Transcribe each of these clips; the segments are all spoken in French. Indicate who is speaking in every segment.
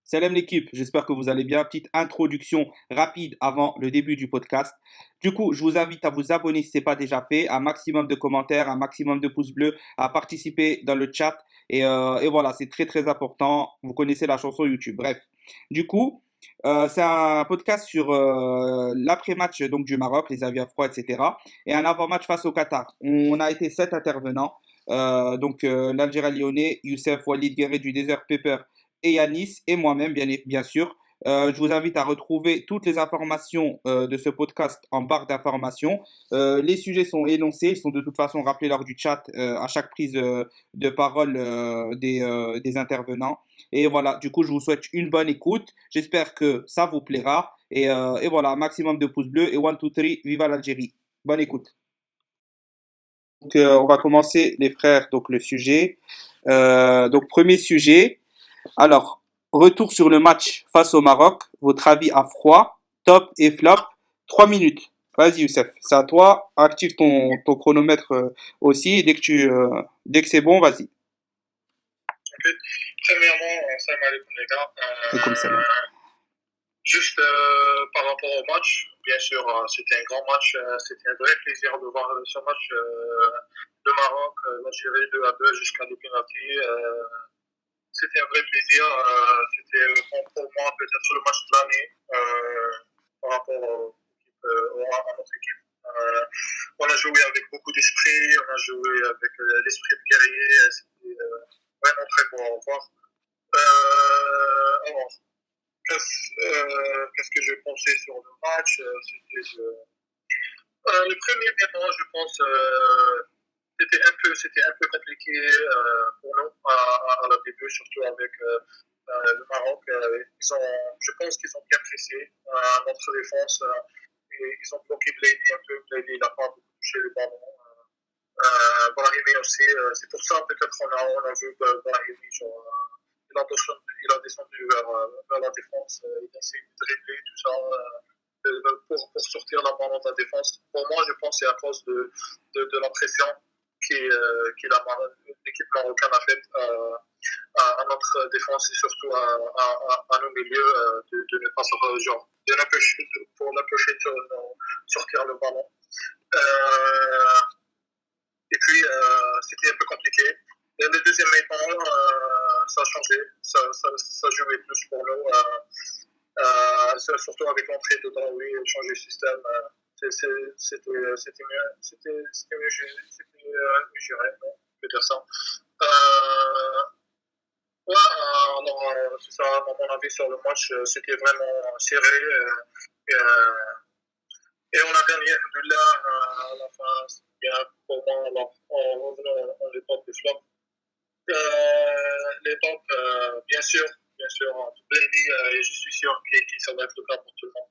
Speaker 1: Salam l'équipe, j'espère que vous allez bien. Petite introduction rapide avant le début du podcast. Du coup, je vous invite à vous abonner si ce n'est pas déjà fait, un maximum de commentaires, un maximum de pouces bleus, à participer dans le chat. Et voilà, c'est très très important. Vous connaissez la chanson YouTube. Bref, du coup, c'est un podcast sur l'après-match donc du Maroc, les avis à froid, etc. Et un avant-match face au Qatar. On a été 7 intervenants. L'Algérien lyonnais, Youssef Walid Guerret du Desert Pepper et Yanis et moi-même, bien sûr. Je vous invite à retrouver toutes les informations de ce podcast en barre d'informations. Les sujets sont énoncés, ils sont de toute façon rappelés lors du chat à chaque prise de parole des intervenants. Et voilà, du coup, je vous souhaite une bonne écoute. J'espère que ça vous plaira. Et voilà, maximum de pouces bleus. Et one, two, three, viva l'Algérie. Bonne écoute. On va commencer, les frères, donc le sujet. Premier sujet. Alors, retour sur le match face au Maroc. Votre avis à froid, top et flop. 3 minutes. Vas-y, Youssef, c'est à toi. Active ton chronomètre aussi. Dès que c'est bon, vas-y.
Speaker 2: Ok. Premièrement, salam alaikum les gars.
Speaker 1: Et comme ça.
Speaker 2: Juste par rapport au match, bien sûr, c'était un grand match. C'était un vrai plaisir de voir ce match. Le Maroc, l'Algérie 2-2 jusqu'à le penalty. C'était un vrai plaisir. C'était pour moi peut-être le match de l'année par rapport à notre équipe. On a joué avec beaucoup d'esprit, on a joué avec l'esprit de guerrier. C'était vraiment très beau à voir. Alors, qu'est-ce que je pensais sur le match? Le premier mi-temps, je pense, c'était un peu compliqué pour nous à la début, surtout avec le Maroc. Je pense qu'ils ont bien pressé notre défense et ils ont bloqué Blady un peu. Blady n'a pas beaucoup touché le ballon. Brahimi aussi, c'est pour ça peut-être on a vu Brahimi, il a descendu vers la défense, il a essayé de dribbler tout ça pour sortir la balle de la défense. Pour moi, je pense que c'est à cause de la pression l'équipe marocaine a faite à notre défense et surtout à nos milieux de ne pas pour l'empêcher de sortir le ballon. Et puis, c'était un peu compliqué. Et le deuxième mi-temps, ça a changé. Ça jouait plus pour nous. Surtout avec l'entrée de Draoui, changer le système. C'était mieux géré, on peut dire ça. C'est ça, à mon avis, sur le match, c'était vraiment serré. Et on a gagné, alhamdoulilah, à la fin. C'est bien pour moi, alors, en revenant en l'époque du flop. L'époque, bien sûr, Blady, je suis sûr que ça va être le cas pour tout le monde.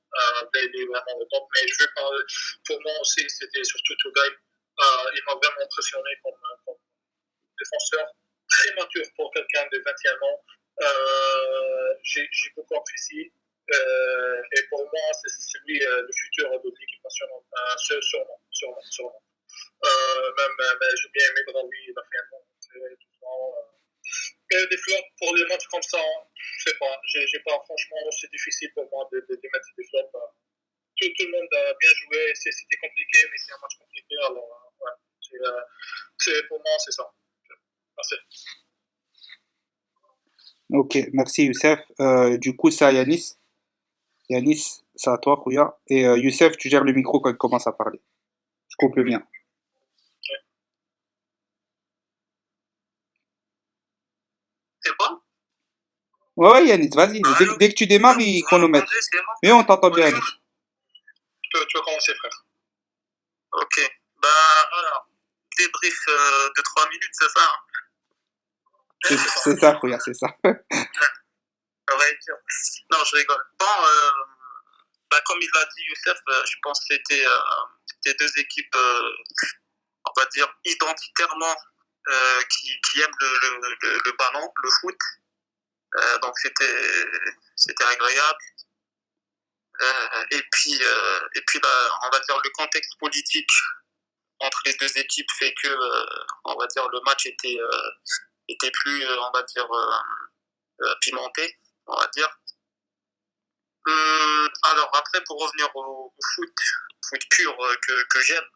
Speaker 2: Blady est vraiment le top, mais je vais parler, pour moi aussi, c'était surtout Tougaï. Il m'a vraiment impressionné comme défenseur, très mature pour quelqu'un de 21 ans. J'ai beaucoup apprécié. Et pour moi, c'est lui le futur de l'équipe nationale. Sûrement. Même j'ai bien aimé Braoui, il a fait un bon entrée, tout ça. Et des flops pour les matchs comme ça, je sais pas. J'ai pas, franchement, c'est difficile pour moi de mettre des flops. Tout le monde a bien joué, c'était compliqué, mais c'est un match compliqué, alors ouais, pour moi, c'est ça. Merci.
Speaker 1: Ok, merci Youssef. Du coup, ça, Yanis. Yanis, c'est à toi, Kouya. Et Youssef, tu gères le micro quand il commence à parler. Je coupe le mien.
Speaker 2: C'est bon?
Speaker 1: Ouais, Yanis, vas-y. Dès que tu démarres, il chronomètre. Mais on t'entend bien, Yanis.
Speaker 2: Tu vas commencer, frère. Ok. Alors, débrief de 3 minutes, c'est ça?
Speaker 1: C'est ça, Kouya, c'est ça.
Speaker 2: Ouais, non, je rigole. Bon, comme il l'a dit, Youssef, je pense que c'était deux équipes, on va dire, identitairement qui aiment le ballon, le foot. Donc c'était agréable. Et puis on va dire le contexte politique entre les deux équipes fait que on va dire le match était plus on va dire pimenté. on va dire. Alors après, pour revenir au foot pur que j'aime,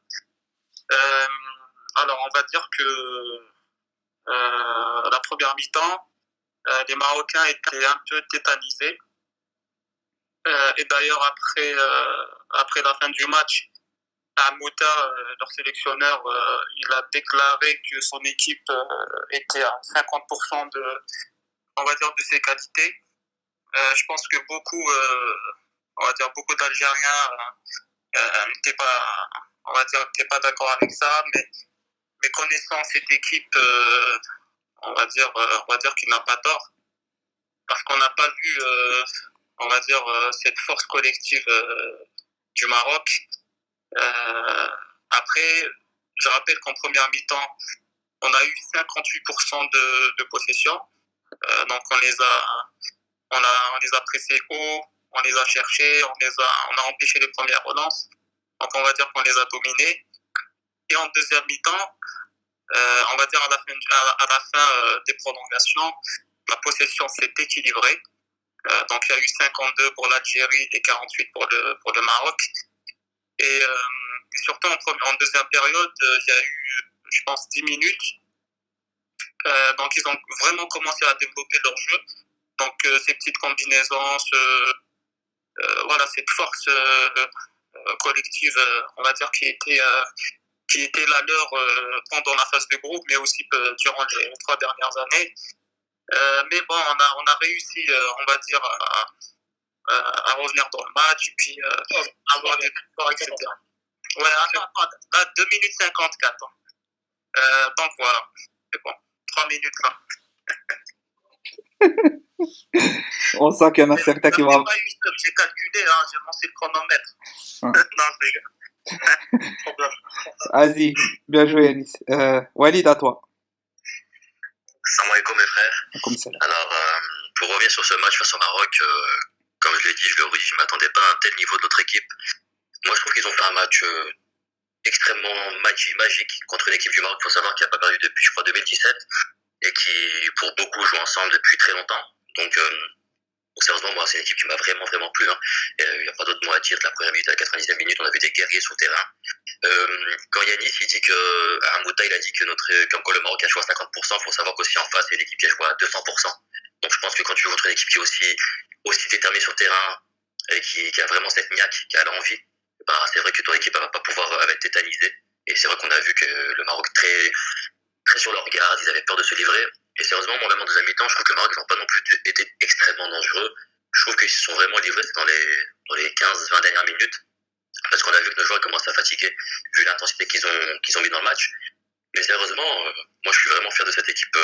Speaker 2: euh, alors on va dire que la première mi-temps, les Marocains étaient un peu tétanisés. Et d'ailleurs, après la fin du match, Amouta, leur sélectionneur, il a déclaré que son équipe était à 50% on va dire, de ses qualités. Je pense que on va dire, beaucoup d'Algériens n'étaient pas, on va dire, n'étaient pas d'accord avec ça, mais connaissant cette équipe, on va dire qu'il n'a pas tort, parce qu'on n'a pas vu, on va dire, cette force collective du Maroc. Euh, Après, je rappelle qu'en première mi-temps, on a eu 58% de possession. Donc on les a pressés haut, on les a cherchés, on a empêché les premières relances. Donc on va dire qu'on les a dominés. Et en deuxième mi-temps, on va dire à la fin des prolongations, la possession s'est équilibrée. Donc il y a eu 52 pour l'Algérie et 48 pour le Maroc. Et surtout en deuxième période, il y a eu, je pense, 10 minutes. Donc ils ont vraiment commencé à développer leur jeu. Donc ces petites combinaisons, voilà, cette force collective, on va dire, qui était la leur pendant la phase de groupe, mais aussi durant les 3 dernières années. Mais bon, on a réussi, on va dire, à revenir dans le match et puis avoir des victoires, etc. Ouais, à 2 minutes 54. Donc voilà, c'est bon. 3 minutes là.
Speaker 1: On sent qu'il y en a certains qui vont.
Speaker 2: Pas eu ça, j'ai calculé, hein, j'ai lancé le chronomètre.
Speaker 1: Hein.
Speaker 2: Non, les gars.
Speaker 1: Vas-y, bien joué, Yanis. Walid, à toi.
Speaker 3: Salam alaikum mes frères.
Speaker 1: Comme ça.
Speaker 3: Alors, pour revenir sur ce match face au Maroc, comme je l'ai dit, je le redis, je ne m'attendais pas à un tel niveau de notre équipe. Moi, je trouve qu'ils ont fait un match extrêmement magique contre une équipe du Maroc. Il faut savoir qu'il n'a pas perdu depuis, je crois, 2017 et qui, pour beaucoup, joue ensemble depuis très longtemps. Donc, sérieusement, moi, c'est une équipe qui m'a vraiment plu. Hein. Il n'y a pas d'autre mot à dire. De la première minute à la 90e minute, on a vu des guerriers sur le terrain. Quand Yanis, il dit que, Amouta, il a dit que comme quoi le Maroc a joué à 50%, il faut savoir qu'aussi en face, il y a une équipe qui a joué à 200%. Donc, je pense que quand tu joues contre une équipe qui est aussi déterminée sur le terrain et qui a vraiment cette niaque, qui a l'envie, bah, c'est vrai que ton équipe ne va pas pouvoir être tétanisée. Et c'est vrai qu'on a vu que le Maroc très sur leur garde, ils avaient peur de se livrer. Et sérieusement, moi, même en deuxième mi-temps, je trouve que le Maroc n'a pas non plus été extrêmement dangereux. Je trouve qu'ils se sont vraiment livrés dans les 15-20 dernières minutes. Parce qu'on a vu que nos joueurs commencent à fatiguer, vu l'intensité qu'ils ont mis dans le match. Mais sérieusement, moi, je suis vraiment fier de cette équipe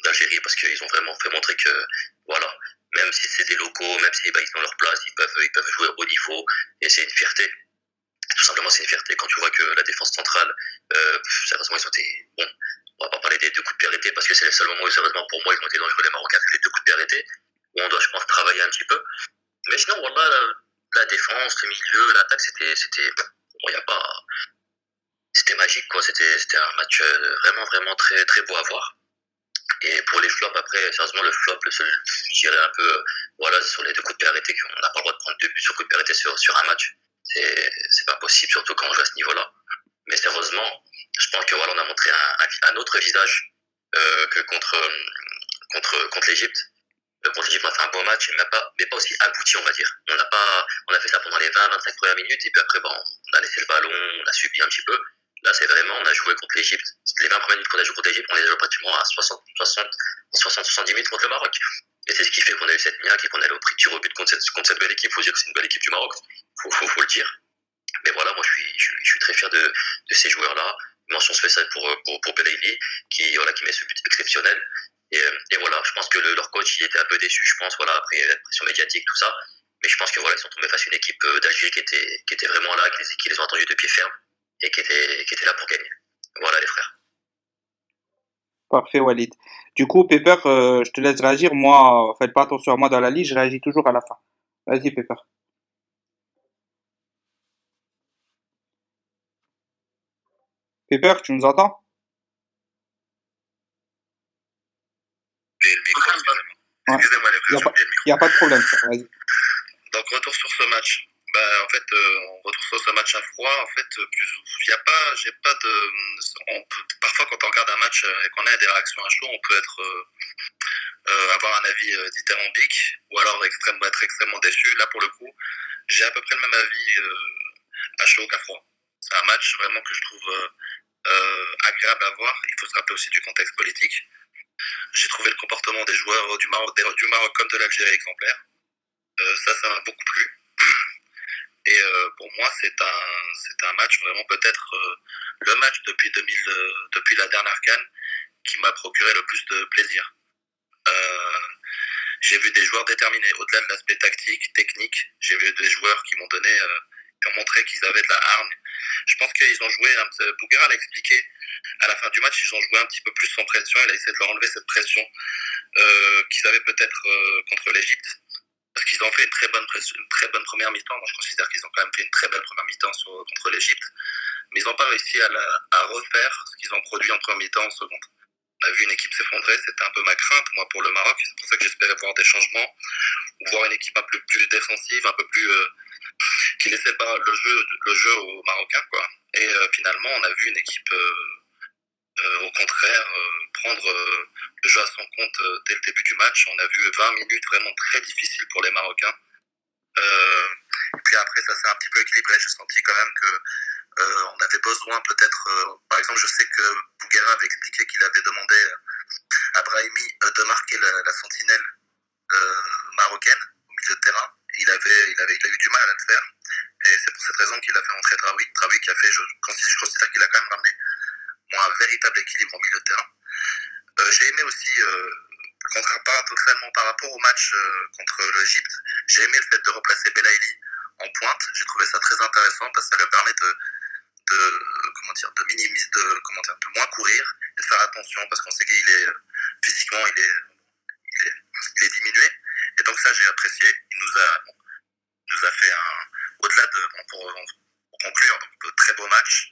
Speaker 3: d'Algérie parce qu'ils ont vraiment fait montrer que, voilà, même si c'est des locaux, même si ils ont leur place, ils peuvent jouer au haut niveau. Et c'est une fierté. Tout simplement, c'est une fierté quand tu vois que la défense centrale, sérieusement, ils ont été. Bon, on va pas parler des 2 coups de pied arrêtés parce que c'est le seul moment où, sérieusement, pour moi, ils ont été dangereux, les Marocains, c'est les 2 coups de pied arrêtés, où on doit, je pense, travailler un petit peu. Mais sinon, voilà, la défense, le milieu, l'attaque, c'était. Bon, y a pas. C'était magique, quoi. C'était un match vraiment très beau à voir. Et pour les flops, après, sérieusement, le flop, le seul, je dirais un peu, voilà, sur les 2 coups de pied arrêtés, qu'on n'a pas le droit de prendre 2 buts sur coups de pied arrêtés sur un match. C'est pas possible, surtout quand on joue à ce niveau-là. Mais sérieusement, je pense que voilà, on a montré un autre visage que contre l'Égypte. Contre l'Égypte, on a fait un bon match, mais pas aussi abouti, on va dire. On a fait ça pendant les 20-25 premières minutes, et puis après, bon, on a laissé le ballon, on a subi un petit peu. Là, c'est vraiment, on a joué contre l'Égypte. Les 20 premières minutes qu'on a joué contre l'Égypte, on les a joué pratiquement à 60-70 minutes contre le Maroc. Et c'est ce qui fait qu'on a eu cette niaque et qu'on a eu pris tir au but contre cette belle équipe. Il faut dire que c'est une belle équipe du Maroc. Faut le dire. Mais voilà, moi, je suis très fier de ces joueurs-là. Mention spéciale pour Belaïli, qui met ce but exceptionnel. Et voilà, je pense que leur coach, il était un peu déçu, je pense, voilà, après la pression médiatique, tout ça. Mais je pense que voilà, ils sont tombés face à une équipe d'Algérie qui était vraiment là, qui les ont entendus de pied ferme et qui était là pour gagner. Voilà, les frères.
Speaker 1: Parfait, Walid. Du coup, Pepper, je te laisse réagir. Moi, faites pas attention à moi dans la liste, je réagis toujours à la fin. Vas-y, Pepper. Pepper, tu nous entends? Ouais.
Speaker 3: Excusez-moi, les frères, j'ai oublié le
Speaker 1: Il n'y a pas de problème, frère. Vas-y.
Speaker 3: Donc, retour sur ce match. En fait, on retourne sur ce match à froid. En fait, il y a pas, j'ai pas de. Parfois, quand on regarde un match et qu'on a des réactions à chaud, on peut avoir un avis dithyrambique ou alors être extrêmement déçu. Là, pour le coup, j'ai à peu près le même avis à chaud qu'à froid. C'est un match vraiment que je trouve agréable à voir. Il faut se rappeler aussi du contexte politique. J'ai trouvé le comportement des joueurs du Maroc comme de l'Algérie exemplaire. Ça m'a beaucoup plu. Et pour moi, c'est un match vraiment peut-être le match depuis la dernière CAN qui m'a procuré le plus de plaisir. J'ai vu des joueurs déterminés au-delà de l'aspect tactique, technique. J'ai vu des joueurs qui qui ont montré qu'ils avaient de la hargne. Je pense qu'ils ont joué, Bouguera l'a expliqué à la fin du match, ils ont joué un petit peu plus sans pression. Il a essayé de leur enlever cette pression qu'ils avaient peut-être contre l'Égypte. Parce qu'ils ont fait une très bonne première mi-temps. Moi, je considère qu'ils ont quand même fait une très belle première mi-temps contre l'Égypte. Mais ils n'ont pas réussi à refaire ce qu'ils ont produit en première mi-temps en seconde. On a vu une équipe s'effondrer. C'était un peu ma crainte, moi, pour le Maroc. C'est pour ça que j'espérais voir des changements. Ou voir une équipe un peu plus défensive, un peu plus... qui laissait pas le jeu aux Marocains, quoi. Et finalement, on a vu une équipe... au contraire, prendre le jeu à son compte dès le début du match. On a vu 20 minutes vraiment très difficiles pour les Marocains. Puis après, ça s'est un petit peu équilibré. J'ai senti quand même que on avait besoin peut-être... par exemple, je sais que Bouguera avait expliqué qu'il avait demandé à Brahimi de marquer la sentinelle marocaine au milieu de terrain. Et il a eu du mal à le faire. Et c'est pour cette raison qu'il a fait entrer Draoui. Draoui qui a fait, je considère qu'il a quand même ramené un véritable équilibre au milieu de terrain. J'ai aimé aussi, paradoxalement par rapport au match contre l'Égypte, j'ai aimé le fait de replacer Belaïli en pointe. J'ai trouvé ça très intéressant parce que ça lui permet de minimiser, de moins courir et de faire attention parce qu'on sait qu'il est physiquement il est diminué. Et donc ça j'ai apprécié. Il nous a fait au-delà de pour conclure donc, très beau match.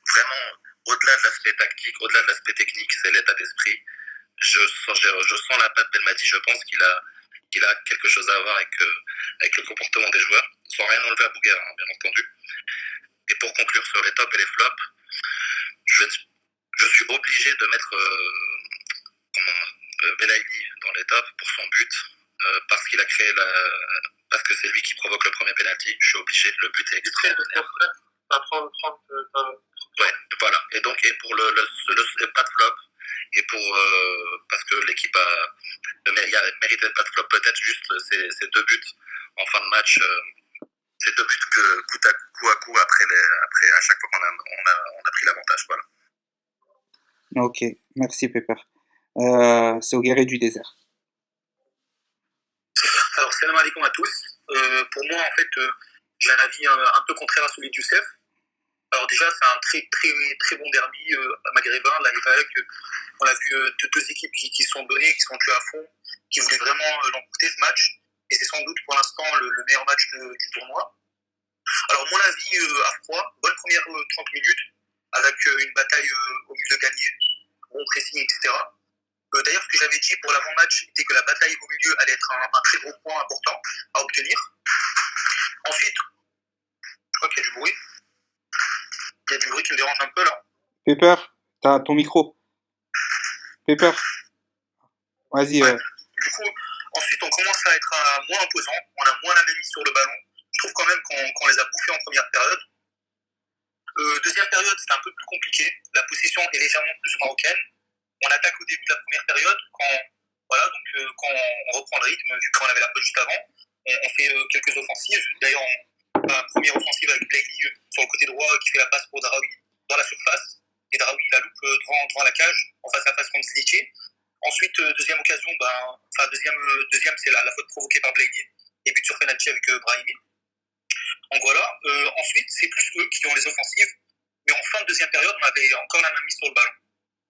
Speaker 3: Vraiment, au-delà de l'aspect tactique, au-delà de l'aspect technique, c'est l'état d'esprit. Je sens la patte Belmadi, je pense qu'il a quelque chose à voir avec le comportement des joueurs, sans rien enlever à Bouguer, hein, bien entendu. Et pour conclure sur les tops et les flops, je suis obligé de mettre Belaïli dans les tops pour son but, parce qu'il a créé parce que c'est lui qui provoque le premier penalty. Je suis obligé, le but est extraordinaire. Ouais, voilà. Et donc, pour pas de flop, et pour parce que l'équipe a mérité pas de flop, peut-être juste ces deux buts en fin de match, ces deux buts que coup à coup après à chaque fois qu'on a pris l'avantage, voilà.
Speaker 1: Ok, merci Pepper. C'est au guerrier du désert.
Speaker 4: Alors, salam alaikum à tous. Pour moi, en fait, j'ai un avis un peu contraire à celui du Youssef. Alors déjà, c'est un très bon derby maghrébin. Là, on a vu deux équipes qui sont données, qui sont tuées à fond, qui voulaient vraiment l'emporter ce match. Et c'est sans doute pour l'instant le meilleur match du tournoi. Alors mon avis à froid, bonne première 30 minutes, avec une bataille au milieu gagné, bon pressing, etc. D'ailleurs, ce que j'avais dit pour l'avant-match, c'était que la bataille au milieu allait être un très gros point important à obtenir. Ensuite, je crois qu'il y a du bruit. Il y a du bruit qui me dérange un peu là.
Speaker 1: Pepper, t'as ton micro. Pepper, vas-y.
Speaker 4: Ouais. Du coup, ensuite, on commence à être moins imposant. On a moins la mainmise sur le ballon. Je trouve quand même qu'on les a bouffés en première période. Deuxième période, c'était un peu plus compliqué. La possession est légèrement plus marocaine. On attaque au début de la première période. Quand on reprend le rythme, vu qu'on avait la pause juste avant, on fait quelques offensives. D'ailleurs, première offensive avec Blayley sur le côté droit qui fait la passe pour Draoui dans la surface. Et Draoui la loupe devant la cage, en face à face contre Zliché. Ensuite, deuxième occasion, deuxième c'est la faute provoquée par Blayley. Et but sur penalty avec Brahimi. Donc voilà. Ensuite, c'est plus eux qui ont les offensives. Mais en fin de deuxième période, on avait encore la main mise sur le ballon.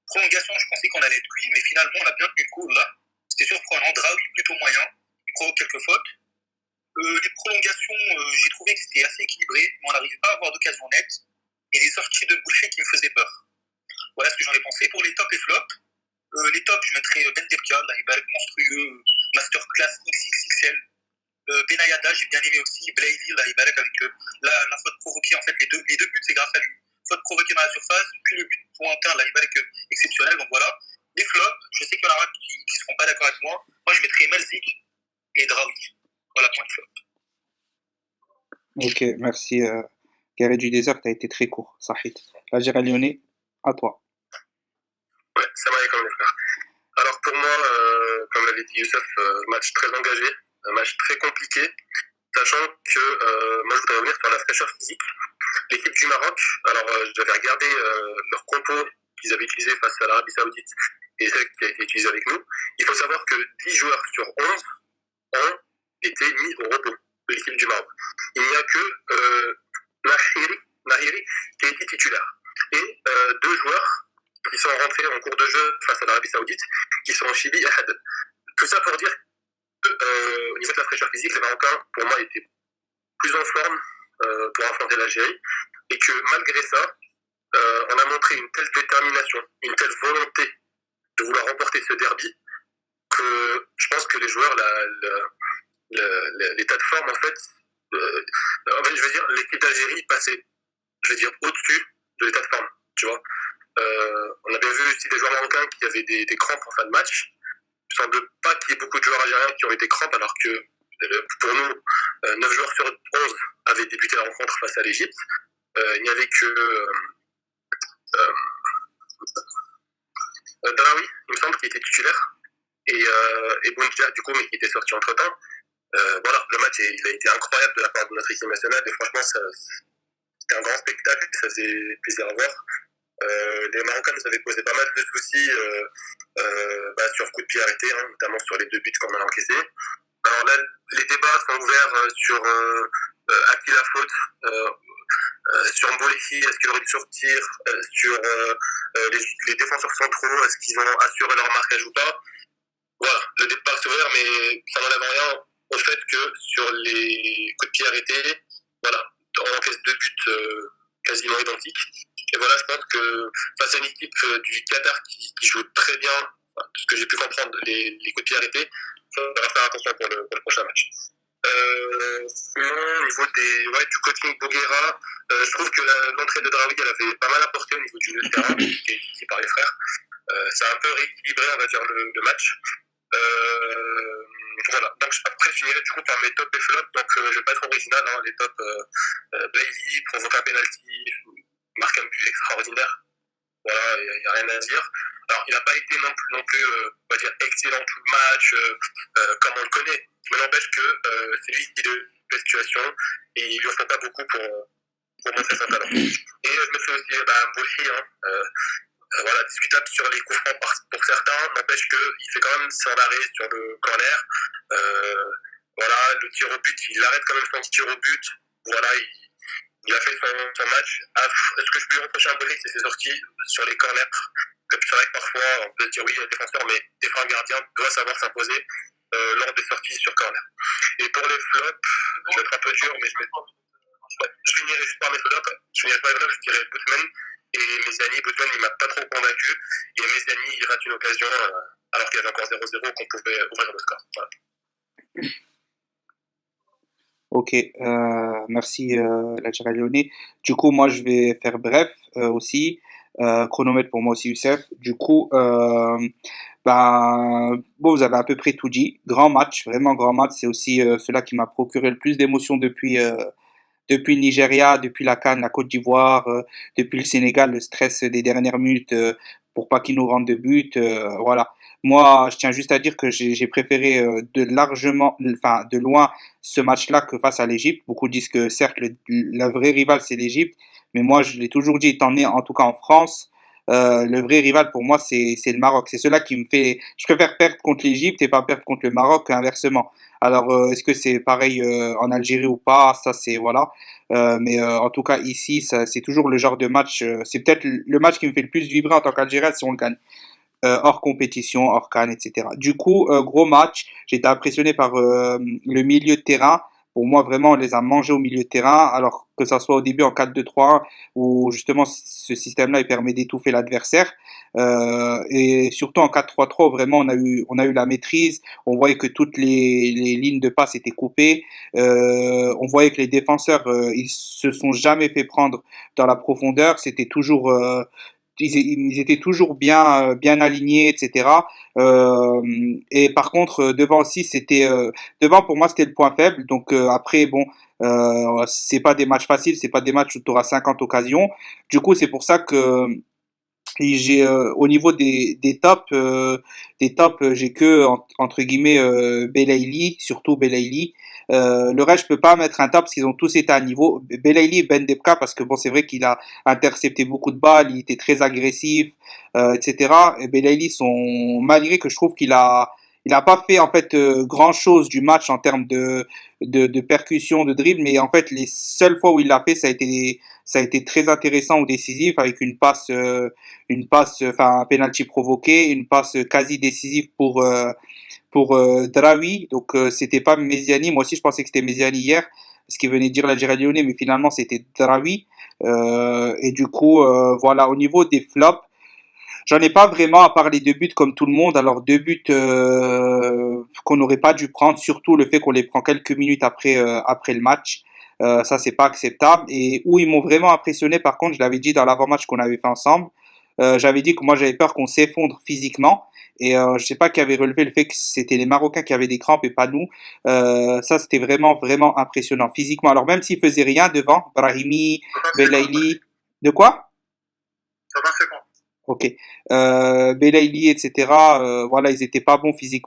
Speaker 4: Prolongation, je pensais qu'on allait être cuit, mais finalement, on a bien tenu le coup là. C'était surprenant. Draoui plutôt moyen. Il provoque quelques fautes. Les prolongations, j'ai trouvé que c'était assez équilibré, mais on n'arrivait pas à avoir d'occasion nette. Et des sorties de boucher qui me faisaient peur. Voilà ce que j'en ai pensé. Pour les tops et flops, Les tops, je mettrais Ben Debka, là, il va être monstrueux, masterclass XXXL. Benayada, j'ai bien aimé aussi. Blayley, là, il balèque avec la faute provoquée. En fait, les deux buts, c'est grâce à lui. Faute provoquée dans la surface, puis le but pointeur, là, il balèque exceptionnel. Donc voilà. Les flops, je sais qu'il y en aura qui ne seront pas d'accord avec moi. Moi, je mettrais Melzik et Draoui. Voilà pour les flops.
Speaker 1: Ok, merci. Garé du désert, tu as été très court. Sahid. L'Algérie Lyonnais, à toi.
Speaker 5: Ouais, ça va comme les frères. Alors pour moi, comme l'avait dit Youssef, match très engagé, un match très compliqué, sachant que moi je voudrais revenir sur la fraîcheur physique. L'équipe du Maroc, alors j'avais regardé leur compo qu'ils avaient utilisé face à l'Arabie Saoudite et celle qui a été utilisée avec nous. Il faut savoir que 10 joueurs sur 11 ont été mis au repos de l'équipe du Maroc. Il n'y a que Nahiri qui a été titulaire. Et deux joueurs qui sont rentrés en cours de jeu face à l'Arabie Saoudite, qui sont Chibi et Had. Tout ça pour dire que, au niveau de la fraîcheur physique, les Marocains, pour moi, étaient plus en forme pour affronter l'Algérie, et que malgré ça, on a montré une telle détermination, une telle volonté de vouloir remporter ce derby, que je pense que les joueurs, l'état de forme, en fait, je veux dire, l'équipe d'Algérie passait, je veux dire, au-dessus de l'état de forme, tu vois. On avait vu aussi des joueurs marocains qui avaient des crampes en fin de match. Il ne semble pas qu'il y ait beaucoup de joueurs algériens qui ont eu des crampes, alors que pour nous, 9 joueurs sur 11 avaient débuté la rencontre face à l'Égypte. Il n'y avait que Draoui, il me semble, qui était titulaire, et Bounja, du coup, mais qui était sorti entre-temps. Voilà, le match il a été incroyable de la part de notre équipe nationale, et franchement, c'était un grand spectacle, ça faisait plaisir à voir. Les Marocains nous avaient posé pas mal de soucis sur coup de pied arrêté, hein, notamment sur les deux buts qu'on a encaissés. Alors là, les débats sont ouverts sur à qui la faute, sur Mboulehi, est-ce qu'il aurait dû sortir, sur les défenseurs centraux, est-ce qu'ils ont assuré leur marquage ou pas. Voilà, le débat s'est ouvert, mais ça n'enlève rien au fait que sur les coups de pied arrêtés, voilà, on encaisse deux buts quasiment identiques. Et voilà, je pense que face à une équipe du Qatar qui joue très bien, enfin, tout ce que j'ai pu comprendre, les coups de pied arrêtés, on va faire attention pour le prochain match. Sinon, au niveau du coaching Boguera, je trouve que l'entrée de Draoui, elle avait pas mal apporté au niveau du terrain, qui est utilisé par les frères. Ça a un peu rééquilibré, on va dire, le match. Voilà, donc après je finirai du coup par mes tops et flops, donc je vais pas être original, hein, les tops, Blayley provoque un penalty, marque un but extraordinaire, voilà, il n'y a rien à dire. Alors il n'a pas été non plus on va dire excellent tout le match, comme on le connaît, mais n'empêche que c'est lui qui est de la situation, et il lui offre pas beaucoup pour montrer son talent. Et je me fais aussi Mboulehi, voilà, discutable sur les coups francs pour certains, n'empêche qu'il fait quand même son arrêt sur le corner. Voilà, le tir au but, il arrête quand même son tir au but. Voilà, il a fait son match. Est-ce que je peux lui reprocher un Mboulehi, c'est ses sorties sur les corners? C'est vrai que parfois, on peut se dire oui, le défenseur, mais défenseur gardien doit savoir s'imposer lors des sorties sur corner. Et pour les flops, je vais être un peu dur, mais je finirai juste par mes flops. Je dirais Boutman. Et Mezani, Boutman, il m'a pas trop convaincu. Et Mezani, il rate une occasion alors qu'il y avait encore 0-0 qu'on pouvait ouvrir le score. Voilà.
Speaker 1: Ok, merci l'Algérie Lyonnais. Du coup, moi, je vais faire bref aussi. Chronomètre pour moi aussi, Youssef. Du coup, vous avez à peu près tout dit. Grand match, vraiment grand match. C'est aussi cela qui m'a procuré le plus d'émotions depuis le Nigeria, depuis la CAN, la Côte d'Ivoire, depuis le Sénégal, le stress des dernières minutes pour pas qu'ils nous rendent de but. Voilà. Moi, je tiens juste à dire que j'ai préféré de loin ce match-là que face à l'Égypte. Beaucoup disent que certes, la vraie rivale, c'est l'Égypte, mais moi, je l'ai toujours dit, étant né en tout cas en France, le vrai rival pour moi, c'est le Maroc. C'est cela qui me fait. Je préfère perdre contre l'Égypte et pas perdre contre le Maroc qu'inversement. Alors, est-ce que c'est pareil en Algérie ou pas? Ça, c'est voilà. Mais en tout cas, ici, c'est toujours le genre de match. C'est peut-être le match qui me fait le plus vibrer en tant qu'Algérien si on le gagne. Hors compétition, hors CAN, etc. Du coup, gros match. J'étais impressionné par le milieu de terrain, Pour moi, vraiment, on les a mangés au milieu de terrain, alors que ça soit au début en 4-2-3-1, où justement ce système-là, il permet d'étouffer l'adversaire. Et surtout en 4-3-3, vraiment, on a eu la maîtrise. On voyait que toutes les lignes de passe étaient coupées. On voyait que les défenseurs, ils se sont jamais fait prendre dans la profondeur. C'était toujours, ils étaient toujours bien alignés, etc. Et par contre, devant aussi, devant pour moi, c'était le point faible. Donc après, bon, c'est pas des matchs faciles, c'est pas des matchs où tu auras 50 occasions. Du coup, c'est pour ça que et j'ai au niveau des tops, j'ai que entre guillemets Belaïli, surtout Belaïli. Le reste, je peux pas mettre un top parce qu'ils ont tous été à niveau. Belaïli et Ben Debka parce que bon, c'est vrai qu'il a intercepté beaucoup de balles, il était très agressif, etc. Et Belaïli, malgré que je trouve il a pas fait en fait grand chose du match en termes de percussion, de dribble, mais en fait les seules fois où il l'a fait, ça a été très intéressant ou décisif avec une passe, enfin un penalty provoqué, une passe quasi décisive pour Draoui. Donc c'était pas Méziani. Moi aussi je pensais que c'était Méziani hier, parce qu'il venait dire l'Algérie Lyonnais, mais finalement c'était Draoui. Et du coup voilà, au niveau des flops, j'en ai pas vraiment à part les deux buts comme tout le monde. Alors deux buts qu'on n'aurait pas dû prendre, surtout le fait qu'on les prend quelques minutes après le match. Ça c'est pas acceptable. Et où ils m'ont vraiment impressionné, par contre, je l'avais dit dans l'avant-match qu'on avait fait ensemble. J'avais dit que moi j'avais peur qu'on s'effondre physiquement. Et je sais pas qui avait relevé le fait que c'était les Marocains qui avaient des crampes et pas nous. Ça c'était vraiment impressionnant physiquement. Alors même s'ils faisaient rien devant, Brahimi, Belaïli, de quoi?
Speaker 2: Ça va, c'est bon.
Speaker 1: Ok. Belaïli, etc. Voilà, ils étaient pas bons physiques,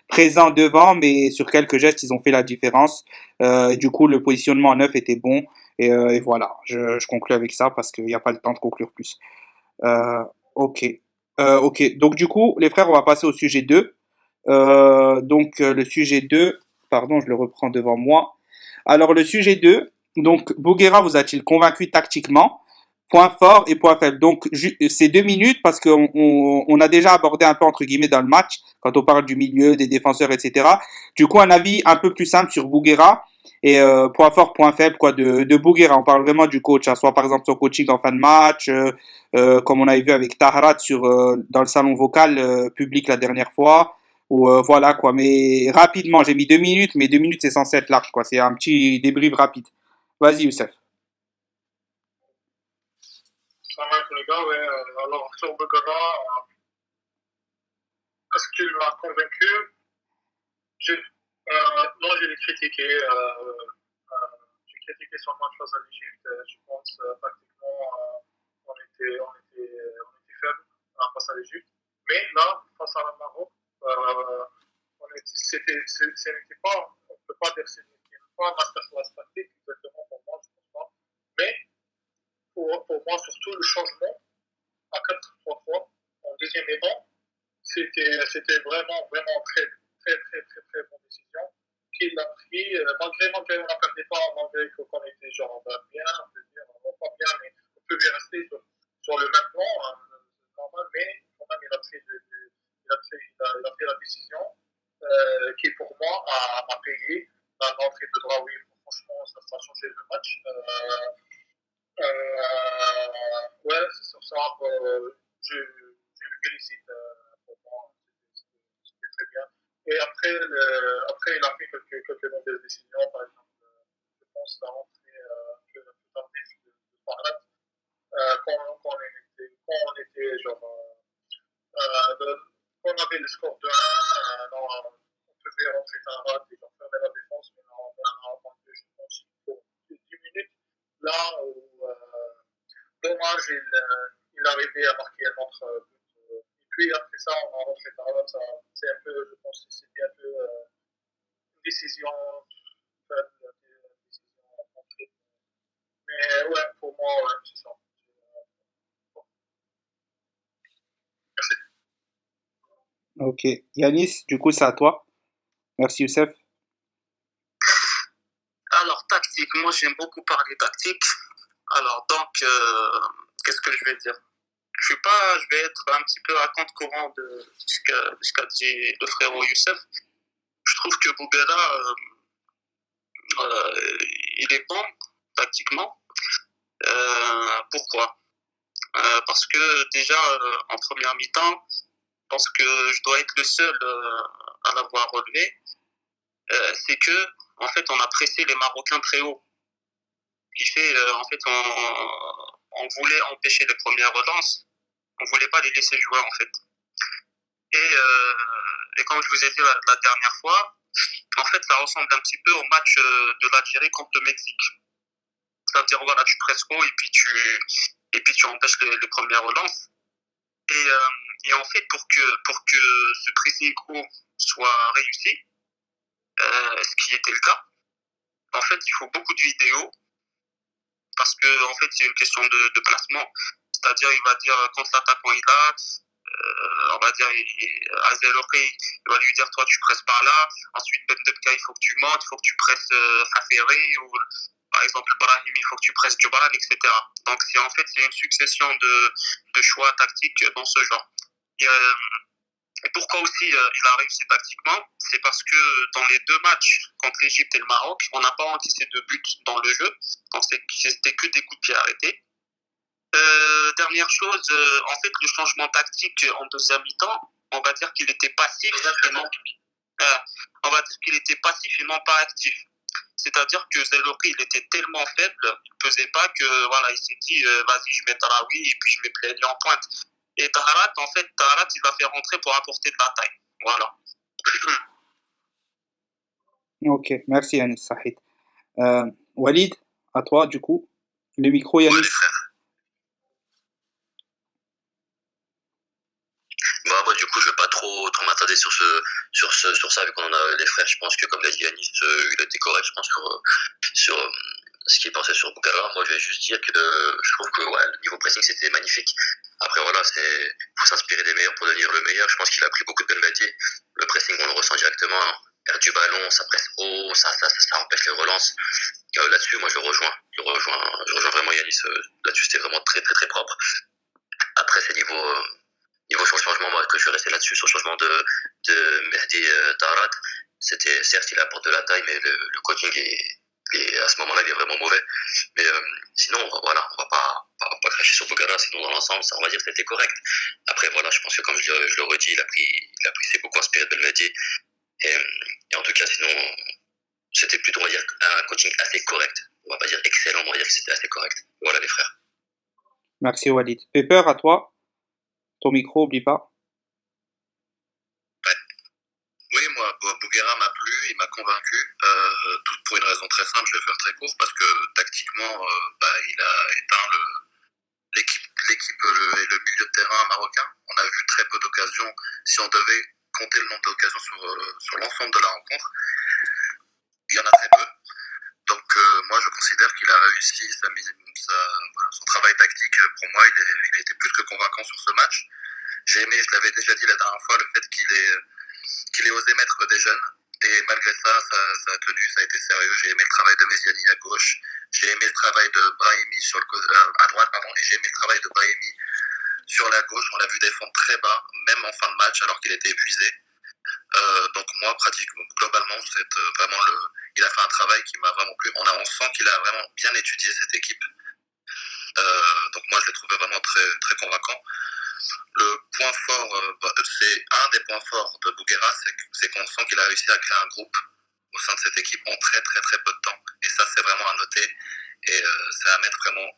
Speaker 1: présents devant, mais sur quelques gestes, ils ont fait la différence. Du coup, le positionnement en neuf était bon. Et voilà, je conclue avec ça parce qu'il n'y a pas le temps de conclure plus. Euh, ok. Ok. Donc, du coup, les frères, on va passer au sujet 2. Le sujet 2, pardon, je le reprends devant moi. Alors, le sujet 2, donc, Bouguera vous a-t-il convaincu tactiquement? Point fort et point faible. Donc, c'est 2 minutes parce qu'on a déjà abordé un peu, entre guillemets, dans le match, quand on parle du milieu, des défenseurs, etc. Du coup, un avis un peu plus simple sur Bouguera. Et point fort, point faible, quoi, de Bouguera. On parle vraiment du coach, hein, soit par exemple son coaching en fin de match, comme on avait vu avec Tahrat dans le salon vocal public la dernière fois. Ou voilà, quoi. Mais rapidement, j'ai mis 2 minutes, mais 2 minutes, c'est censé être large, quoi. C'est un petit débrief rapide. Vas-y, Youssef.
Speaker 2: Ça va, les gars, ouais. Alors, sur Begara, est-ce qu'il m'a convaincu? Non, je l'ai critiqué. J'ai critiqué son match face à l'Égypte. Je pense pratiquement on était faible face à l'Égypte. Mais là, face à la Maroc, ce n'était pas, on ne peut pas dire que ce n'était pas un masterclass tactique, exactement pour moi, je pense pas. Mais pour moi, surtout le changement à 4-3-3 en deuxième élan, c'était vraiment très bonne décision qu'il a pris, malgré on n'a perdu pas, malgré qu'on était genre bien, on peut dire, pas bien, mais on pouvait rester sur le même plan, normal, mais quand même il a pris la décision qui pour moi a payé l'entrée de Draoui. Franchement, ça a changé le match. Ouais, c'est sur ça. Je le félicite pour moi. C'était très bien. Et après, il a pris quelques mauvaises décisions. Par exemple, je pense à rentrer un peu tardif de Farhat. Quand on était genre. Quand on avait le score de 1, on pouvait rentrer Farhat et faire de la défense. Mais on a attendu, je pense, pour 10 minutes. Là où. Dommage, il arrivait à marquer un autre but. Et puis après ça, on a rentré par là. C'est un peu, je pense que c'était un peu une décision faible, une décision rentrée. Mais ouais, pour moi, ouais, c'est ça. Merci.
Speaker 1: Ok. Yanis, du coup, c'est à toi. Merci, Youssef.
Speaker 4: Alors, tactique, moi j'aime beaucoup parler tactique. Alors, donc, qu'est-ce que je vais dire? Je vais être un petit peu à compte-courant de ce qu'a dit le frérot Youssef. Je trouve que Bougara,
Speaker 5: il est bon tactiquement. Pourquoi? Parce que déjà en première mi-temps, je pense que je dois être le seul à l'avoir relevé. C'est que en fait on a pressé les Marocains très haut. Ce qui fait en fait on voulait empêcher les premières relances. On voulait pas les laisser jouer en fait. Et comme je vous ai dit la dernière fois, en fait ça ressemble un petit peu au match de l'Algérie contre le Mexique. C'est-à-dire voilà, tu presses haut et puis tu empêches les premières relances. Et en fait pour que ce pressing haut soit réussi, ce qui était le cas, en fait il faut beaucoup de vidéos parce que en fait c'est une question de placement. C'est-à-dire il va dire quand l'attaquant il a, on va dire Azel Okey, il va lui dire toi tu presses par là, ensuite Ben Debka il faut que tu montes, il faut que tu presses Haferi, ou par exemple Brahimi il faut que tu presses Djobaran, etc. Donc en fait c'est une succession de choix tactiques dans ce genre. Et pourquoi aussi il a réussi tactiquement, c'est parce que dans les deux matchs contre l'Égypte et le Maroc, on n'a pas encaissé de buts dans le jeu, donc c'était que des coups de pied arrêtés. Dernière chose, en fait, le changement tactique en deuxième mi-temps, on va dire qu'il était passif et non, on va dire qu'il était passif et non pas actif. C'est-à-dire que Zelorki, il était tellement faible, il pesait pas que voilà, il s'est dit vas-y, je mets Tarawi et puis je mets Bledi en pointe. Et Taharat, en fait, Taharat, il va faire rentrer pour apporter de la taille. Voilà.
Speaker 1: Ok, merci Yanis Sahid. Walid, à toi du coup. Le micro Yanis.
Speaker 3: Ouais, les frères. Bah, du coup, je vais pas trop m'attarder sur ça, vu qu'on en a les frères. Je pense que, comme l'a dit Yanis, il a été correct, je pense, sur ce qui est pensé sur Boukara. Moi, je vais juste dire que je trouve que ouais, le niveau pressing, c'était magnifique. Après, voilà, faut s'inspirer des meilleurs pour devenir le meilleur. Je pense qu'il a pris beaucoup de Belmadi. Le pressing, on le ressent directement. Hein. Perdre du ballon, ça presse haut, ça empêche les relances. Là-dessus, moi, je rejoins vraiment Yanis. Là-dessus, c'était vraiment très, très, très propre. Après, c'est niveau changement, moi, que je suis resté là-dessus, sur le changement de Mehdi Taharat. C'était, certes, il apporte de la taille, mais le coaching à ce moment-là, il est vraiment mauvais. Mais sinon, voilà, on va pas cracher sur Boukara, sinon dans l'ensemble, on va dire que c'était correct. Après, voilà, je pense que comme je le redis, il s'est beaucoup inspiré de Belmadi. Et en tout cas, sinon, c'était plutôt, on va dire, un coaching assez correct. On va pas dire excellent, on va dire que c'était assez correct. Voilà les frères.
Speaker 1: Merci Walid. Pepper, à toi. Ton micro, oublie pas.
Speaker 5: Ouais. Oui, moi, Bougara m'a plu, il m'a convaincu, tout pour une raison très simple, je vais faire très court, parce que tactiquement, il a éteint l'équipe et le milieu de terrain marocain. On a vu très peu d'occasions. Si on devait compter le nombre d'occasions sur l'ensemble de la rencontre, il y en a très peu. Donc moi, je considère qu'il a réussi son travail tactique. Pour moi, il a été plus que convaincant sur ce match. J'ai aimé, je l'avais déjà dit la dernière fois, le fait qu'il ait osé mettre des jeunes. Et malgré ça a tenu, ça a été sérieux. J'ai aimé le travail de Méziani à gauche. J'ai aimé le travail de Brahimi à droite, et j'ai aimé le travail de Brahimi sur la gauche. On l'a vu défendre très bas, même en fin de match, alors qu'il était épuisé. Donc moi, pratiquement, globalement, il a fait un travail qui m'a vraiment plu. On sent qu'il a vraiment bien étudié cette équipe. Donc moi, je l'ai trouvé vraiment très, très convaincant. Le point fort, c'est un des points forts de Bougara, c'est qu'on sent qu'il a réussi à créer un groupe au sein de cette équipe en très très très peu de temps. Et ça, c'est vraiment à noter. Et c'est à mettre vraiment,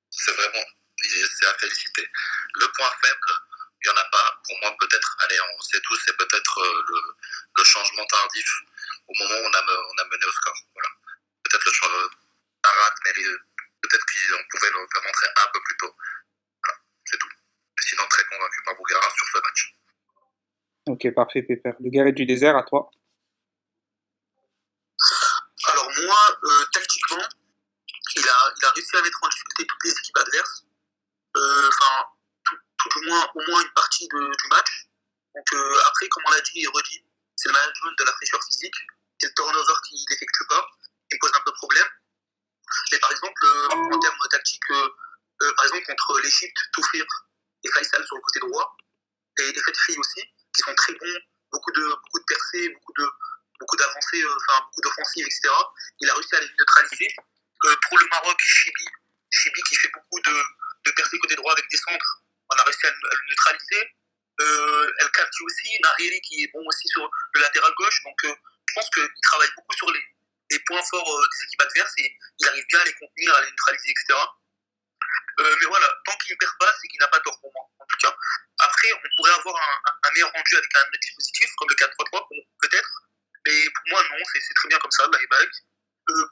Speaker 5: c'est à féliciter. Le point faible, il n'y en a pas. Pour moi, peut-être, allez, on sait tous, c'est peut-être le changement tardif au moment où on a mené au score. Voilà. Peut-être le changement Taharat, mais peut-être qu'on pouvait le faire rentrer un peu plus tôt. Voilà, c'est tout. Sinon, très convaincu par Bougara sur ce match.
Speaker 1: Ok, parfait, Pepper. Le Guerrier du désert, à toi.
Speaker 4: Alors moi, tactiquement, il a réussi à mettre en difficulté toutes les équipes adverses. Enfin, tout au moins une partie du match. Donc après, comme on l'a dit et redit, c'est le management de la fraîcheur physique. C'est le turnover qui ne l'effectue pas, qui me pose un peu problème. Mais par exemple, en termes tactiques, par exemple contre l'Égypte, Toufir et Faisal sur le côté droit, et Fetri aussi, qui sont très bons, beaucoup de percées, beaucoup d'avancées fait beaucoup d'offensives, etc. Il a réussi à les neutraliser. Pour le Maroc, Chibi qui fait beaucoup de percées côté droit avec des centres, on a réussi à le neutraliser. El Khalti aussi, Nahiri qui est bon aussi sur le latéral gauche. Donc je pense qu'il travaille beaucoup sur les points forts des équipes adverses et il arrive bien à les contenir, à les neutraliser, etc. Mais voilà, tant qu'il ne perd pas, c'est qu'il n'a pas tort pour moi, en tout cas. Après, on pourrait avoir un meilleur rendu avec un autre dispositif, comme le 4-3-3, peut-être. Mais pour moi, non, c'est très bien comme ça, la Ibarak.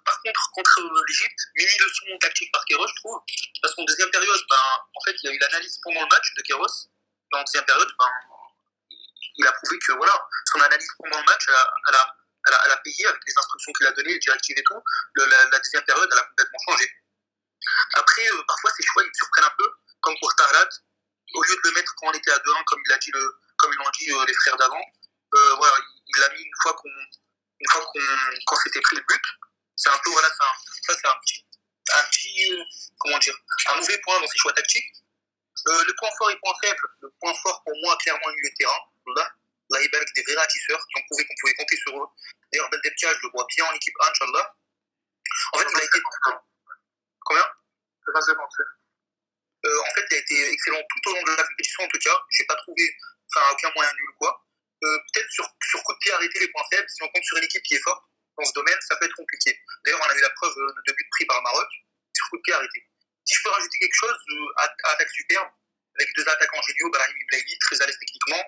Speaker 4: Par contre, contre l'Égypte, mini leçon tactique par Queiroz, je trouve. Parce qu'en deuxième période, en fait, il y a eu l'analyse pendant le match de Queiroz. Et en deuxième période, il a prouvé que voilà, son analyse pendant le match, elle a payé avec les instructions qu'il a données, les directives et tout. La deuxième période, elle a complètement changé. Après, parfois, ses choix, ils me surprennent un peu, comme pour Tarlat. Au lieu de le mettre quand on était à 2-1, comme ils l'ont dit les frères d'avant, voilà, il l'a mis une fois quand s'était pris le but. C'est un peu, voilà, ça c'est un petit comment dire, un mauvais point dans ses choix tactiques. Le point fort et point faible. Le point fort pour moi, clairement, le milieu de terrain. Là, il avec des vrais ratisseurs qui ont prouvé qu'on pouvait compter sur eux. D'ailleurs, Beldebtia, je le vois bien en équipe 1, Inch'Allah. En fait, il a été. Combien? En fait, il a été excellent tout au long de la compétition, en tout cas. J'ai pas trouvé aucun moyen nul ou quoi. Peut-être sur coup de pied arrêter les points faibles, si on compte sur une équipe qui est forte dans ce domaine, ça peut être compliqué. D'ailleurs, on a eu la preuve de buts pris par le Maroc sur coup de pied arrêté. Si je peux rajouter quelque chose, attaque superbe, avec deux attaquants géniaux, Brahimi Blaili, très à l'aise techniquement,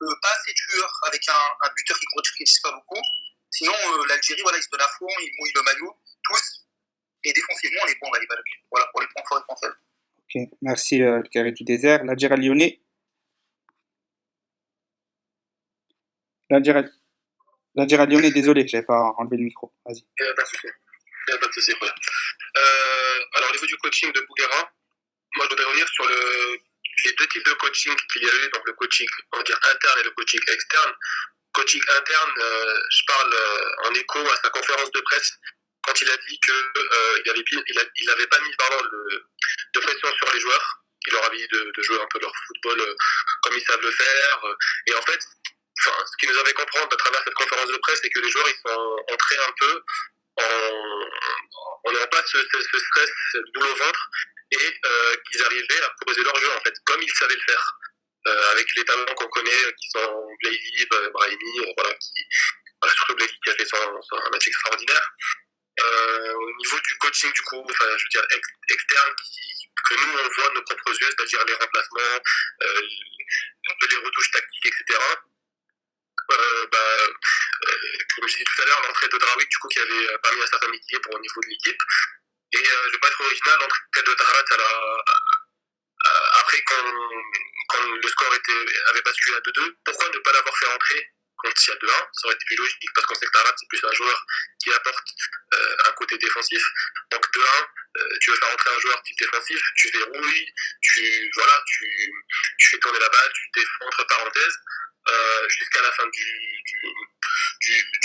Speaker 4: pas assez tueur, avec un buteur qui ne concrétise pas beaucoup. Sinon, l'Algérie, voilà, il se donne à fond, il mouille le maillot, tous. Et défensivement, on est bon, les Balak. Voilà, pour les points forts et points faibles.
Speaker 1: Ok, merci le carré du désert. L'Algérie lyonnais. L'Algérie lyonnais, désolé, j'avais pas enlevé le micro. Vas-y.
Speaker 5: Il n'y a pas de souci. Voilà. Alors, au niveau du coaching de Bouguera, moi, je voudrais revenir sur les deux types de coaching qu'il y a eu, donc le coaching, on va dire, interne et le coaching externe. Coaching interne, je parle en écho à sa conférence de presse quand il a dit qu'il n'avait pas mis de pression sur les joueurs. Il leur avait dit de jouer un peu leur football comme ils savent le faire. Et en fait, ce qu'il nous avait comprendre à travers cette conférence de presse, c'est que les joueurs ils sont entrés un peu en n'ayant pas ce stress, cette boule au ventre, et qu'ils arrivaient à proposer leur jeu en fait, comme ils savaient le faire. Avec les talents qu'on connaît, qui sont Blaili, Brahimi, surtout Blaili qui a fait un match extraordinaire. Au niveau du coaching, du coup, je veux dire externe, que nous on voit de nos propres yeux, c'est-à-dire les remplacements, un peu les retouches tactiques, etc. Comme je disais tout à l'heure, l'entrée de Draoui, du coup, qui avait permis un certain équilibre au niveau de l'équipe. Et je vais pas être original, l'entrée de Tarlat, après quand le score avait basculé à 2-2, pourquoi ne pas l'avoir fait rentrer quand il y a 2-1? Ça aurait été plus logique, parce qu'on sait que Tarlat, c'est plus un joueur qui apporte un côté défensif. Donc 2-1, tu veux faire rentrer un joueur type défensif, tu verrouilles, tu fais tourner la balle, tu défends entre parenthèses, jusqu'à la fin du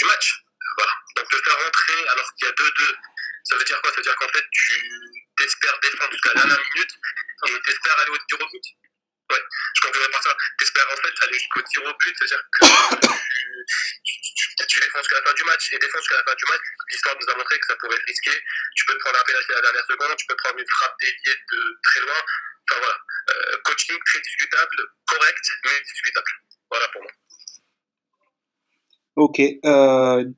Speaker 5: match. Voilà. Donc de faire rentrer alors qu'il y a 2-2, ça veut dire quoi? Ça veut dire qu'en fait tu t'espères défendre jusqu'à la dernière minute et t'espères aller au tir au but. Ouais, je conclurai par ça. T'espères en fait aller jusqu'au tir au but, c'est-à-dire que tu défends jusqu'à la fin du match, et défendre jusqu'à la fin du match, l'histoire nous a montré que ça pouvait être risqué. Tu peux te prendre un pénalty à la dernière seconde, tu peux prendre une frappe déviée de très loin. Enfin voilà, coaching très discutable, correct, mais discutable. Voilà pour moi.
Speaker 1: Ok,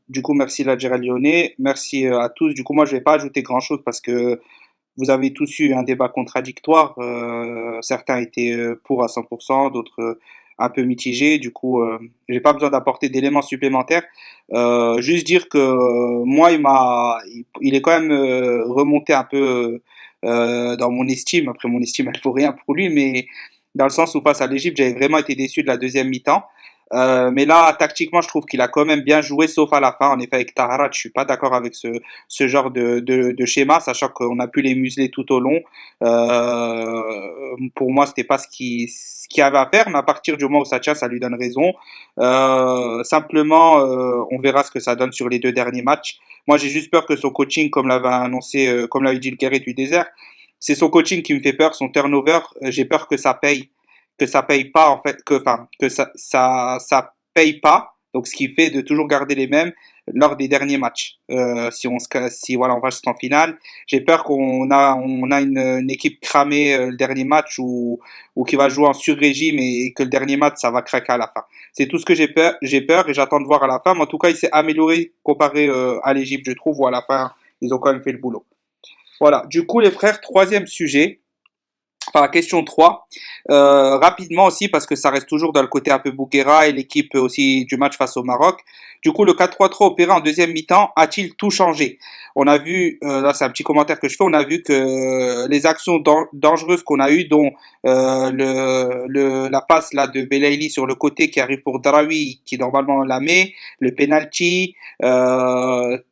Speaker 1: du coup, merci l'Algérie lyonnais, merci à tous. Du coup, moi, je vais pas ajouter grand-chose parce que vous avez tous eu un débat contradictoire. Certains étaient pour à 100%, d'autres un peu mitigés. Du coup, j'ai pas besoin d'apporter d'éléments supplémentaires. Juste dire que moi, il est quand même remonté un peu dans mon estime. Après, mon estime, elle vaut rien pour lui, mais dans le sens où face à l'Égypte, j'avais vraiment été déçu de la deuxième mi-temps. Mais là, tactiquement, je trouve qu'il a quand même bien joué, sauf à la fin. En effet, avec Taharat, je suis pas d'accord avec ce genre de schéma, sachant qu'on a pu les museler tout au long. Pour moi, c'était pas ce qu'il avait à faire, mais à partir du moment où ça tient, ça lui donne raison. Simplement, on verra ce que ça donne sur les deux derniers matchs. Moi, j'ai juste peur que son coaching, comme l'avait annoncé, comme l'avait dit le Guerrier du désert, c'est son coaching qui me fait peur, son turnover. J'ai peur que ça paye pas en fait, que ça paye pas Donc, ce qui fait de toujours garder les mêmes lors des derniers matchs. Si voilà, on va jusqu'en finale, j'ai peur qu'on a une équipe cramée le dernier match ou qui va jouer en sur-régime et que le dernier match, ça va craquer à la fin. C'est tout ce que j'ai peur et j'attends de voir à la fin. Mais en tout cas, il s'est amélioré comparé à l'Égypte, je trouve, où à la fin, ils ont quand même fait le boulot. Voilà. Du coup, les frères, troisième sujet. Enfin, question 3. Rapidement aussi, parce que ça reste toujours dans le côté un peu Bouguera et l'équipe aussi du match face au Maroc. Du coup, le 4-3-3 opéré en deuxième mi-temps a-t-il tout changé? On a vu, là c'est un petit commentaire que je fais, on a vu que les actions dangereuses qu'on a eues, dont la passe là de Belaïli sur le côté qui arrive pour Draoui, qui normalement la met, le penalty,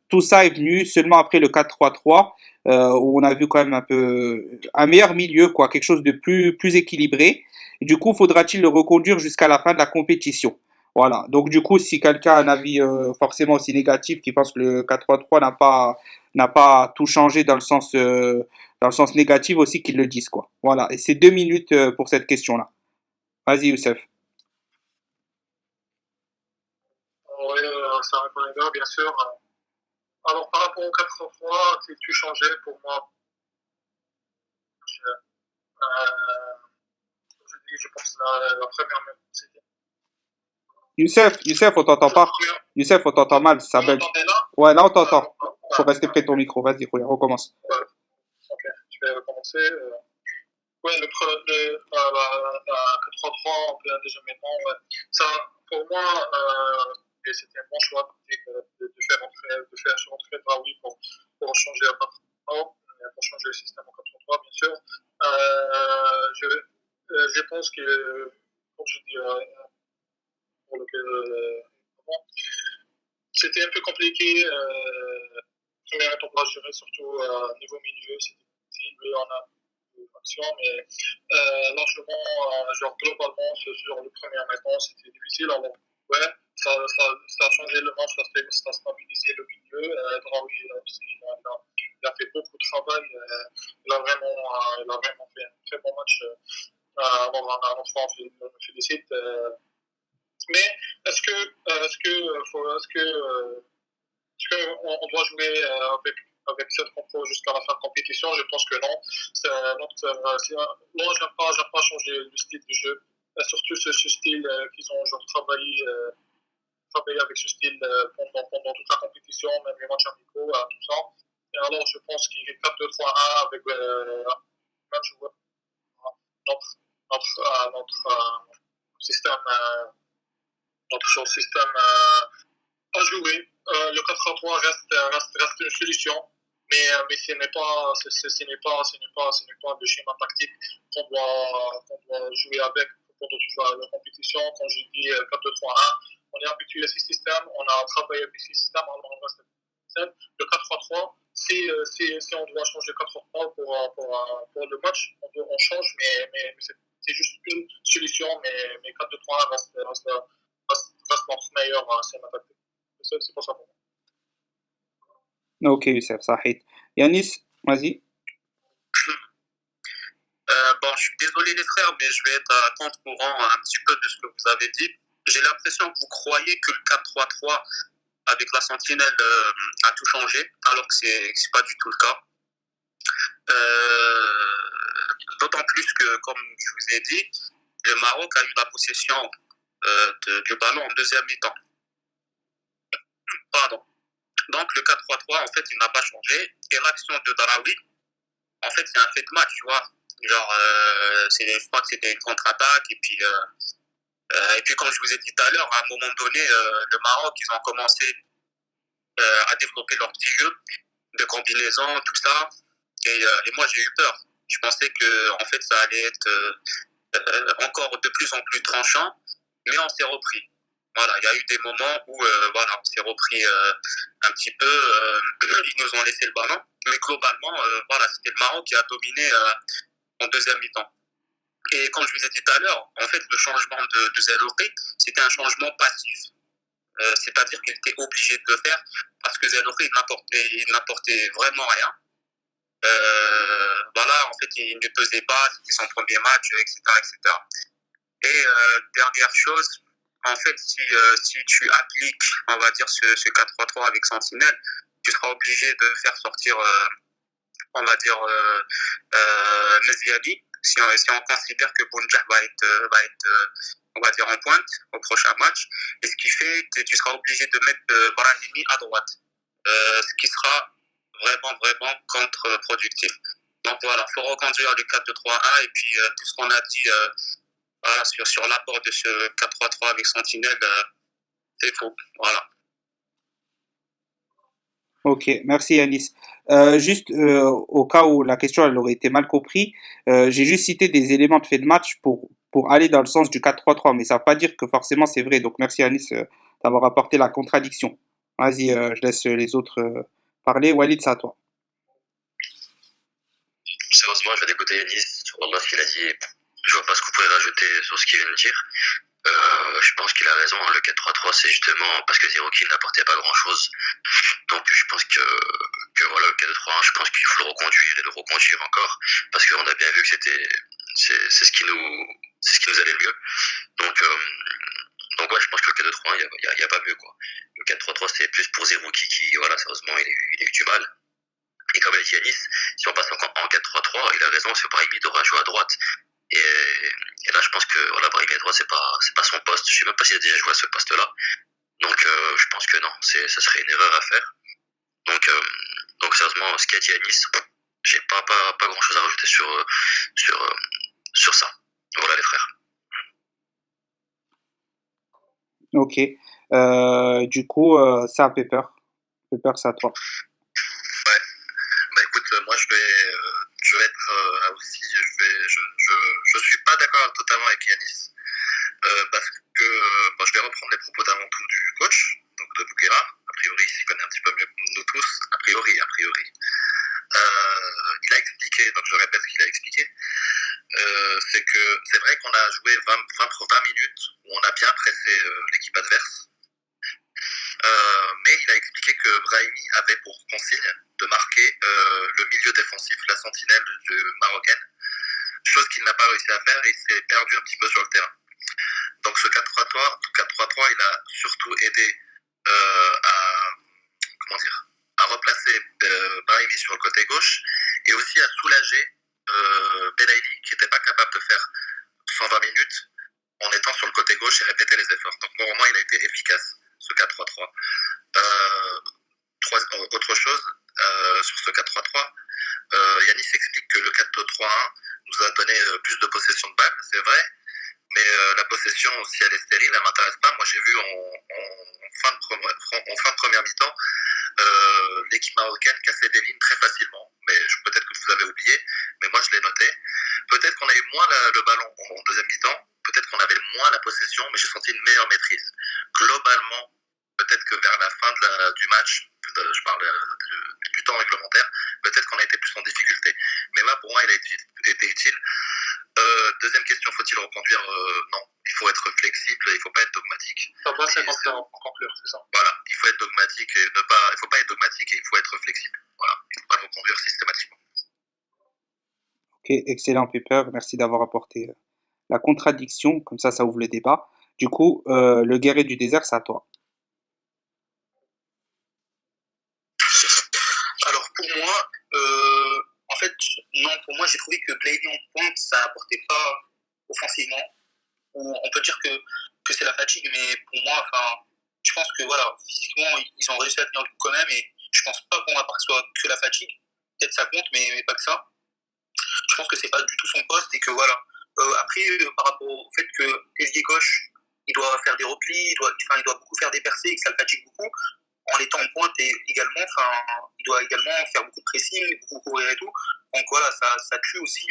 Speaker 1: tout ça est venu seulement après le 4-3-3 où on a vu quand même un peu un meilleur milieu, quoi, quelque chose de plus équilibré. Et du coup, faudra-t-il le reconduire jusqu'à la fin de la compétition? Voilà. Donc du coup, si quelqu'un a un avis forcément aussi négatif, qui pense que le 4-3-3 n'a pas tout changé dans le sens négatif aussi, qu'ils le disent, quoi. Voilà. Et c'est 2 minutes pour cette question-là. Vas-y, Youssef.
Speaker 2: Oui, ça répond bien sûr. Alors, par rapport au 4-3, c'est tu changé pour moi. Comme je dis, je pense que la première même, c'était
Speaker 1: Youssef, on t'entend
Speaker 2: la
Speaker 1: pas.
Speaker 2: première.
Speaker 1: Youssef, on t'entend mal, ça
Speaker 2: Vous
Speaker 1: bug.
Speaker 2: m'entendez là?
Speaker 1: Ouais, là on t'entend. Faut
Speaker 2: Ouais,
Speaker 1: rester près de ton micro. Vas-y, recommence.
Speaker 2: ouais, ok, je vais recommencer. Ouais, la 4-3-3, on peut déjà maintenant. Ouais. Ça, pour moi, et c'était un bon choix de faire rentrer Draoui pour changer à 4-3, pour changer le système en 4-3, bien sûr. Je pense que, comme je dis, pour c'était un peu compliqué. Première étape à gérer, surtout niveau milieu, c'était difficile. On a des factions, mais largement, genre globalement, sur le premier mi-temps, c'était difficile. Alors, ouais, ça a changé le match, ça a stabilisé le milieu. Draoui aussi, il a fait beaucoup de travail. Il a vraiment fait un très bon match. Alors, notre fois, on le félicite. Mais est-ce qu'on doit jouer avec cette compo jusqu'à la fin de compétition? Je pense que non. Moi, j'aime pas changer le style du jeu. Surtout ce style qu'ils ont genre, travaillé avec ce style pendant toute la compétition, même les matchs amicaux, tout ça. Et alors, je pense qu'il est 4-2-3-1 avec même joueur. Notre système, à jouer. Le 4-3 reste une solution, mais ce n'est pas le schéma tactique qu'on doit jouer avec pendant toute la compétition. Quand je dis 4-2-3-1, on est habitué à ce système, on a travaillé avec ce système, alors on reste avec ce système. Le 4-3-3, si on doit changer 4-3 pour le match, on change, mais c'est juste une solution, mais 4-2-3 reste notre meilleur schéma tactique. C'est pour ça pour moi.
Speaker 1: Ok, Youssef, ça hit. Yanis, vas-y.
Speaker 5: Bon, je suis désolé les frères, mais je vais être à contre-courant un petit peu de ce que vous avez dit. J'ai l'impression que vous croyez que le 4-3-3 avec la sentinelle a tout changé, alors que c'est pas du tout le cas. D'autant plus que, comme je vous ai dit, le Maroc a eu la possession du ballon en deuxième mi-temps. Pardon. Donc le 4-3-3, en fait, il n'a pas changé. Et l'action de Draoui, en fait, c'est un fait de match, tu vois. Genre, je crois que c'était une contre-attaque. Et puis, comme je vous ai dit tout à l'heure, à un moment donné, le Maroc, ils ont commencé à développer leur petit jeu de combinaison, tout ça. Et moi, j'ai eu peur. Je pensais que, en fait, ça allait être encore de plus en plus tranchant, mais on s'est repris. Voilà, il y a eu des moments où voilà, on s'est repris un petit peu, ils nous ont laissé le ballon, mais globalement, voilà, c'était le Maroc qui a dominé en deuxième mi-temps. Et comme je vous ai dit tout à l'heure, en fait, le changement de Zeloré, c'était un changement passif. C'est-à-dire qu'il était obligé de le faire parce que Zeloré, il n'apportait vraiment rien. Voilà, en fait, il ne pesait pas, c'était son premier match, etc., etc. Et dernière chose,
Speaker 4: En fait, si tu appliques, on va dire, ce 4-3-3 avec Sentinelle, tu seras obligé de faire sortir, on va dire, Meziali, si on considère que Bounjah va être, on va dire, en pointe au prochain match. Et ce qui fait que tu seras obligé de mettre Brahimi à droite, ce qui sera vraiment contre-productif. Donc voilà, il faut reconduire le 4-2-3-1 et puis tout ce qu'on a dit voilà, sur l'apport de ce 4-3-3 avec Sentinelle, c'est faux. Voilà.
Speaker 1: Ok, merci Yanis. Juste au cas où la question elle aurait été mal comprise, j'ai juste cité des éléments de fait de match pour aller dans le sens du 4-3-3, mais ça ne veut pas dire que forcément c'est vrai. Donc merci Yanis d'avoir apporté la contradiction. Vas-y, je laisse les autres parler. Walid, c'est à toi.
Speaker 3: Sérieusement, je vais d'écouter Yanis sur ce qu'il a dit. Je vois pas ce que vous pouvez rajouter sur ce qu'il vient de dire. Je pense qu'il a raison. Le 4-3-3, c'est justement parce que Zerouki n'apportait pas grand-chose. Donc je pense que voilà, le 4-2-3-1, je pense qu'il faut le reconduire et le reconduire encore. Parce qu'on a bien vu que c'est ce qui nous allait le mieux. Donc ouais, je pense que le 4-2-3-1, il y a pas mieux, quoi. Le 4-3-3, c'est plus pour Zerouki qui, voilà, sérieusement, il a eu du mal. Et comme l'a dit Yanis, si on passe encore en 4-3-3, il a raison, c'est Brahimi devra jouer à droite. Et là, je pense que voilà, Brahimi à droite, c'est pas son poste. Je sais même pas s'il a déjà joué à ce poste-là. Donc, je pense que non, ça serait une erreur à faire. Donc sérieusement, ce qu'a dit Yanis, j'ai pas grand-chose à rajouter sur ça. Voilà les frères.
Speaker 1: Ok. Du coup, c'est à Pepper. Pepper, c'est à toi.
Speaker 3: Ouais. Bah écoute, moi je vais être aussi, je suis pas d'accord totalement avec Yanis, parce que je vais reprendre les propos d'avant tout du coach, donc de Bouguera. A priori, il s'y connaît un petit peu mieux que nous tous. A priori. Il a expliqué, donc je répète ce qu'il a expliqué, c'est que c'est vrai qu'on a joué 20 minutes où on a bien pressé l'équipe adverse. Mais il a expliqué que Brahimi avait pour consigne de marquer le milieu défensif, la sentinelle marocaine, chose qu'il n'a pas réussi à faire et il s'est perdu un petit peu sur le terrain. Donc ce 4-3-3, il a surtout aidé à replacer Brahimi sur le côté gauche et aussi à soulager Belaïli qui n'était pas capable de faire 120 minutes en étant sur le côté gauche et répéter les efforts. Donc pour moi, il a été efficace, ce 4-3-3. Autre chose, sur ce 4-3-3, Yanis explique que le 4-2-3-1 nous a donné plus de possession de balles, c'est vrai, mais la possession, si elle est stérile, elle ne m'intéresse pas. Moi, j'ai vu en fin de première mi-temps l'équipe marocaine casser des lignes très facilement. Mais peut-être que vous avez oublié, mais moi, je l'ai noté. Peut-être qu'on a eu moins le ballon en deuxième mi-temps, peut-être qu'on avait moins la possession, mais j'ai senti une meilleure maîtrise. Globalement, peut-être que vers la fin du match, je parle du temps réglementaire, peut-être qu'on a été plus en difficulté. Mais là, pour moi, il a été utile. Deuxième question, faut-il reconduire Non, il faut être flexible, il ne faut pas être dogmatique.
Speaker 2: Après, c'est pour conclure, c'est ça.
Speaker 3: Voilà, il faut être dogmatique et il faut pas être dogmatique et il faut être flexible. Voilà, il ne faut pas le reconduire systématiquement.
Speaker 1: Ok, excellent Pepper, merci d'avoir apporté la contradiction, comme ça ouvre le débat. Du coup, le guerrier du désert, c'est à toi.
Speaker 4: Alors pour moi, en fait, non, pour moi j'ai trouvé que Bladey en pointe, ça n'apportait pas offensivement. On peut dire que c'est la fatigue, mais pour moi, enfin, je pense que voilà, physiquement, ils ont réussi à tenir le coup quand même, et je pense pas qu'on aperçoit que la fatigue. Peut-être ça compte, mais pas que ça. Je pense que c'est pas du tout son poste et que voilà. Après, par rapport au fait que ailier gauche, il doit faire des replis, il doit beaucoup faire des percées et que ça le fatigue beaucoup. En étant en pointe et également, il doit également faire beaucoup de pressing, beaucoup courir et tout. Donc voilà, ça tue aussi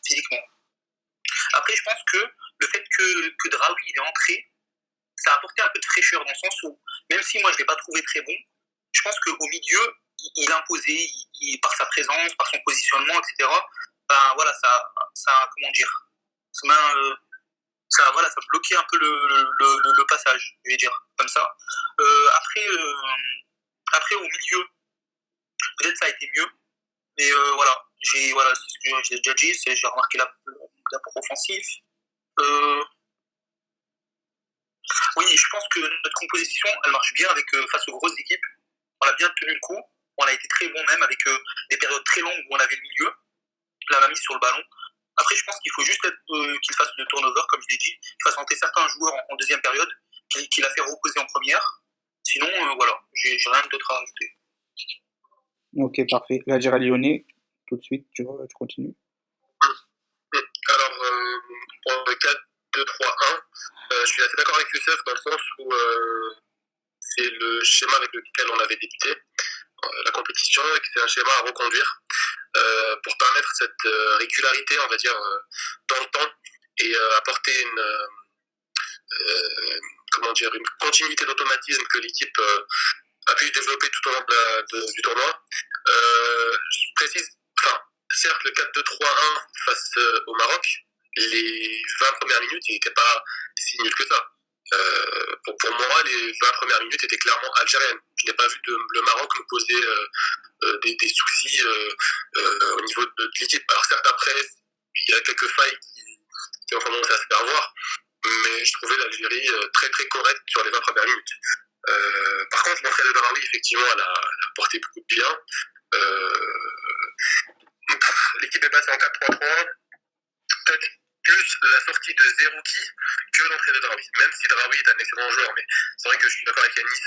Speaker 4: physiquement. Après, je pense que le fait que Draoui il est entré, ça a apporté un peu de fraîcheur dans le sens où, même si moi je ne l'ai pas trouvé très bon, je pense qu'au milieu, il imposait, par sa présence, par son positionnement, etc. Ben voilà, comment dire, ça bloquait un peu le passage, je vais dire, comme ça. Après, au milieu, peut-être ça a été mieux, mais c'est ce que j'ai déjà dit, j'ai remarqué l'apport offensif. Oui, je pense que notre composition, elle marche bien avec face aux grosses équipes. On a bien tenu le coup. On a été très bon même avec des périodes très longues où on avait le milieu, la main mise sur le ballon. Après, je pense qu'il faut juste qu'il fasse le turnover, comme je l'ai dit, qu'il fasse entrer certains joueurs en deuxième période, qu'il a fait reposer en première. Sinon, voilà, j'ai rien d'autre à ajouter.
Speaker 1: Ok, parfait. La Gérald Lyonnais, tout de suite, tu continues.
Speaker 5: Alors, pour le 4-2-3-1, je suis assez d'accord avec Youssef dans le sens où c'est le schéma avec lequel on avait débuté la compétition et que c'est un schéma à reconduire pour permettre cette régularité, on va dire, dans le temps et apporter une continuité d'automatisme que l'équipe a pu développer tout au long du tournoi. Je précise, certes, le 4-2-3-1 face au Maroc, les 20 premières minutes, il n'était pas si nul que ça. Pour moi, les 20 premières minutes étaient clairement algériennes. Je n'ai pas vu le Maroc nous poser des soucis au niveau de l'équipe. Alors certes, après, il y a quelques failles qui ont commencé à se faire voir, mais je trouvais l'Algérie très très correcte sur les 20 premières minutes. Par contre, Montréal de Draoui, effectivement, elle a porté beaucoup de bien. L'équipe est passée en 4-3-3. Peut-être plus la sortie de Zerouki que l'entrée de Draoui. Même si Draoui est un excellent joueur, mais c'est vrai que je suis d'accord avec Yanis,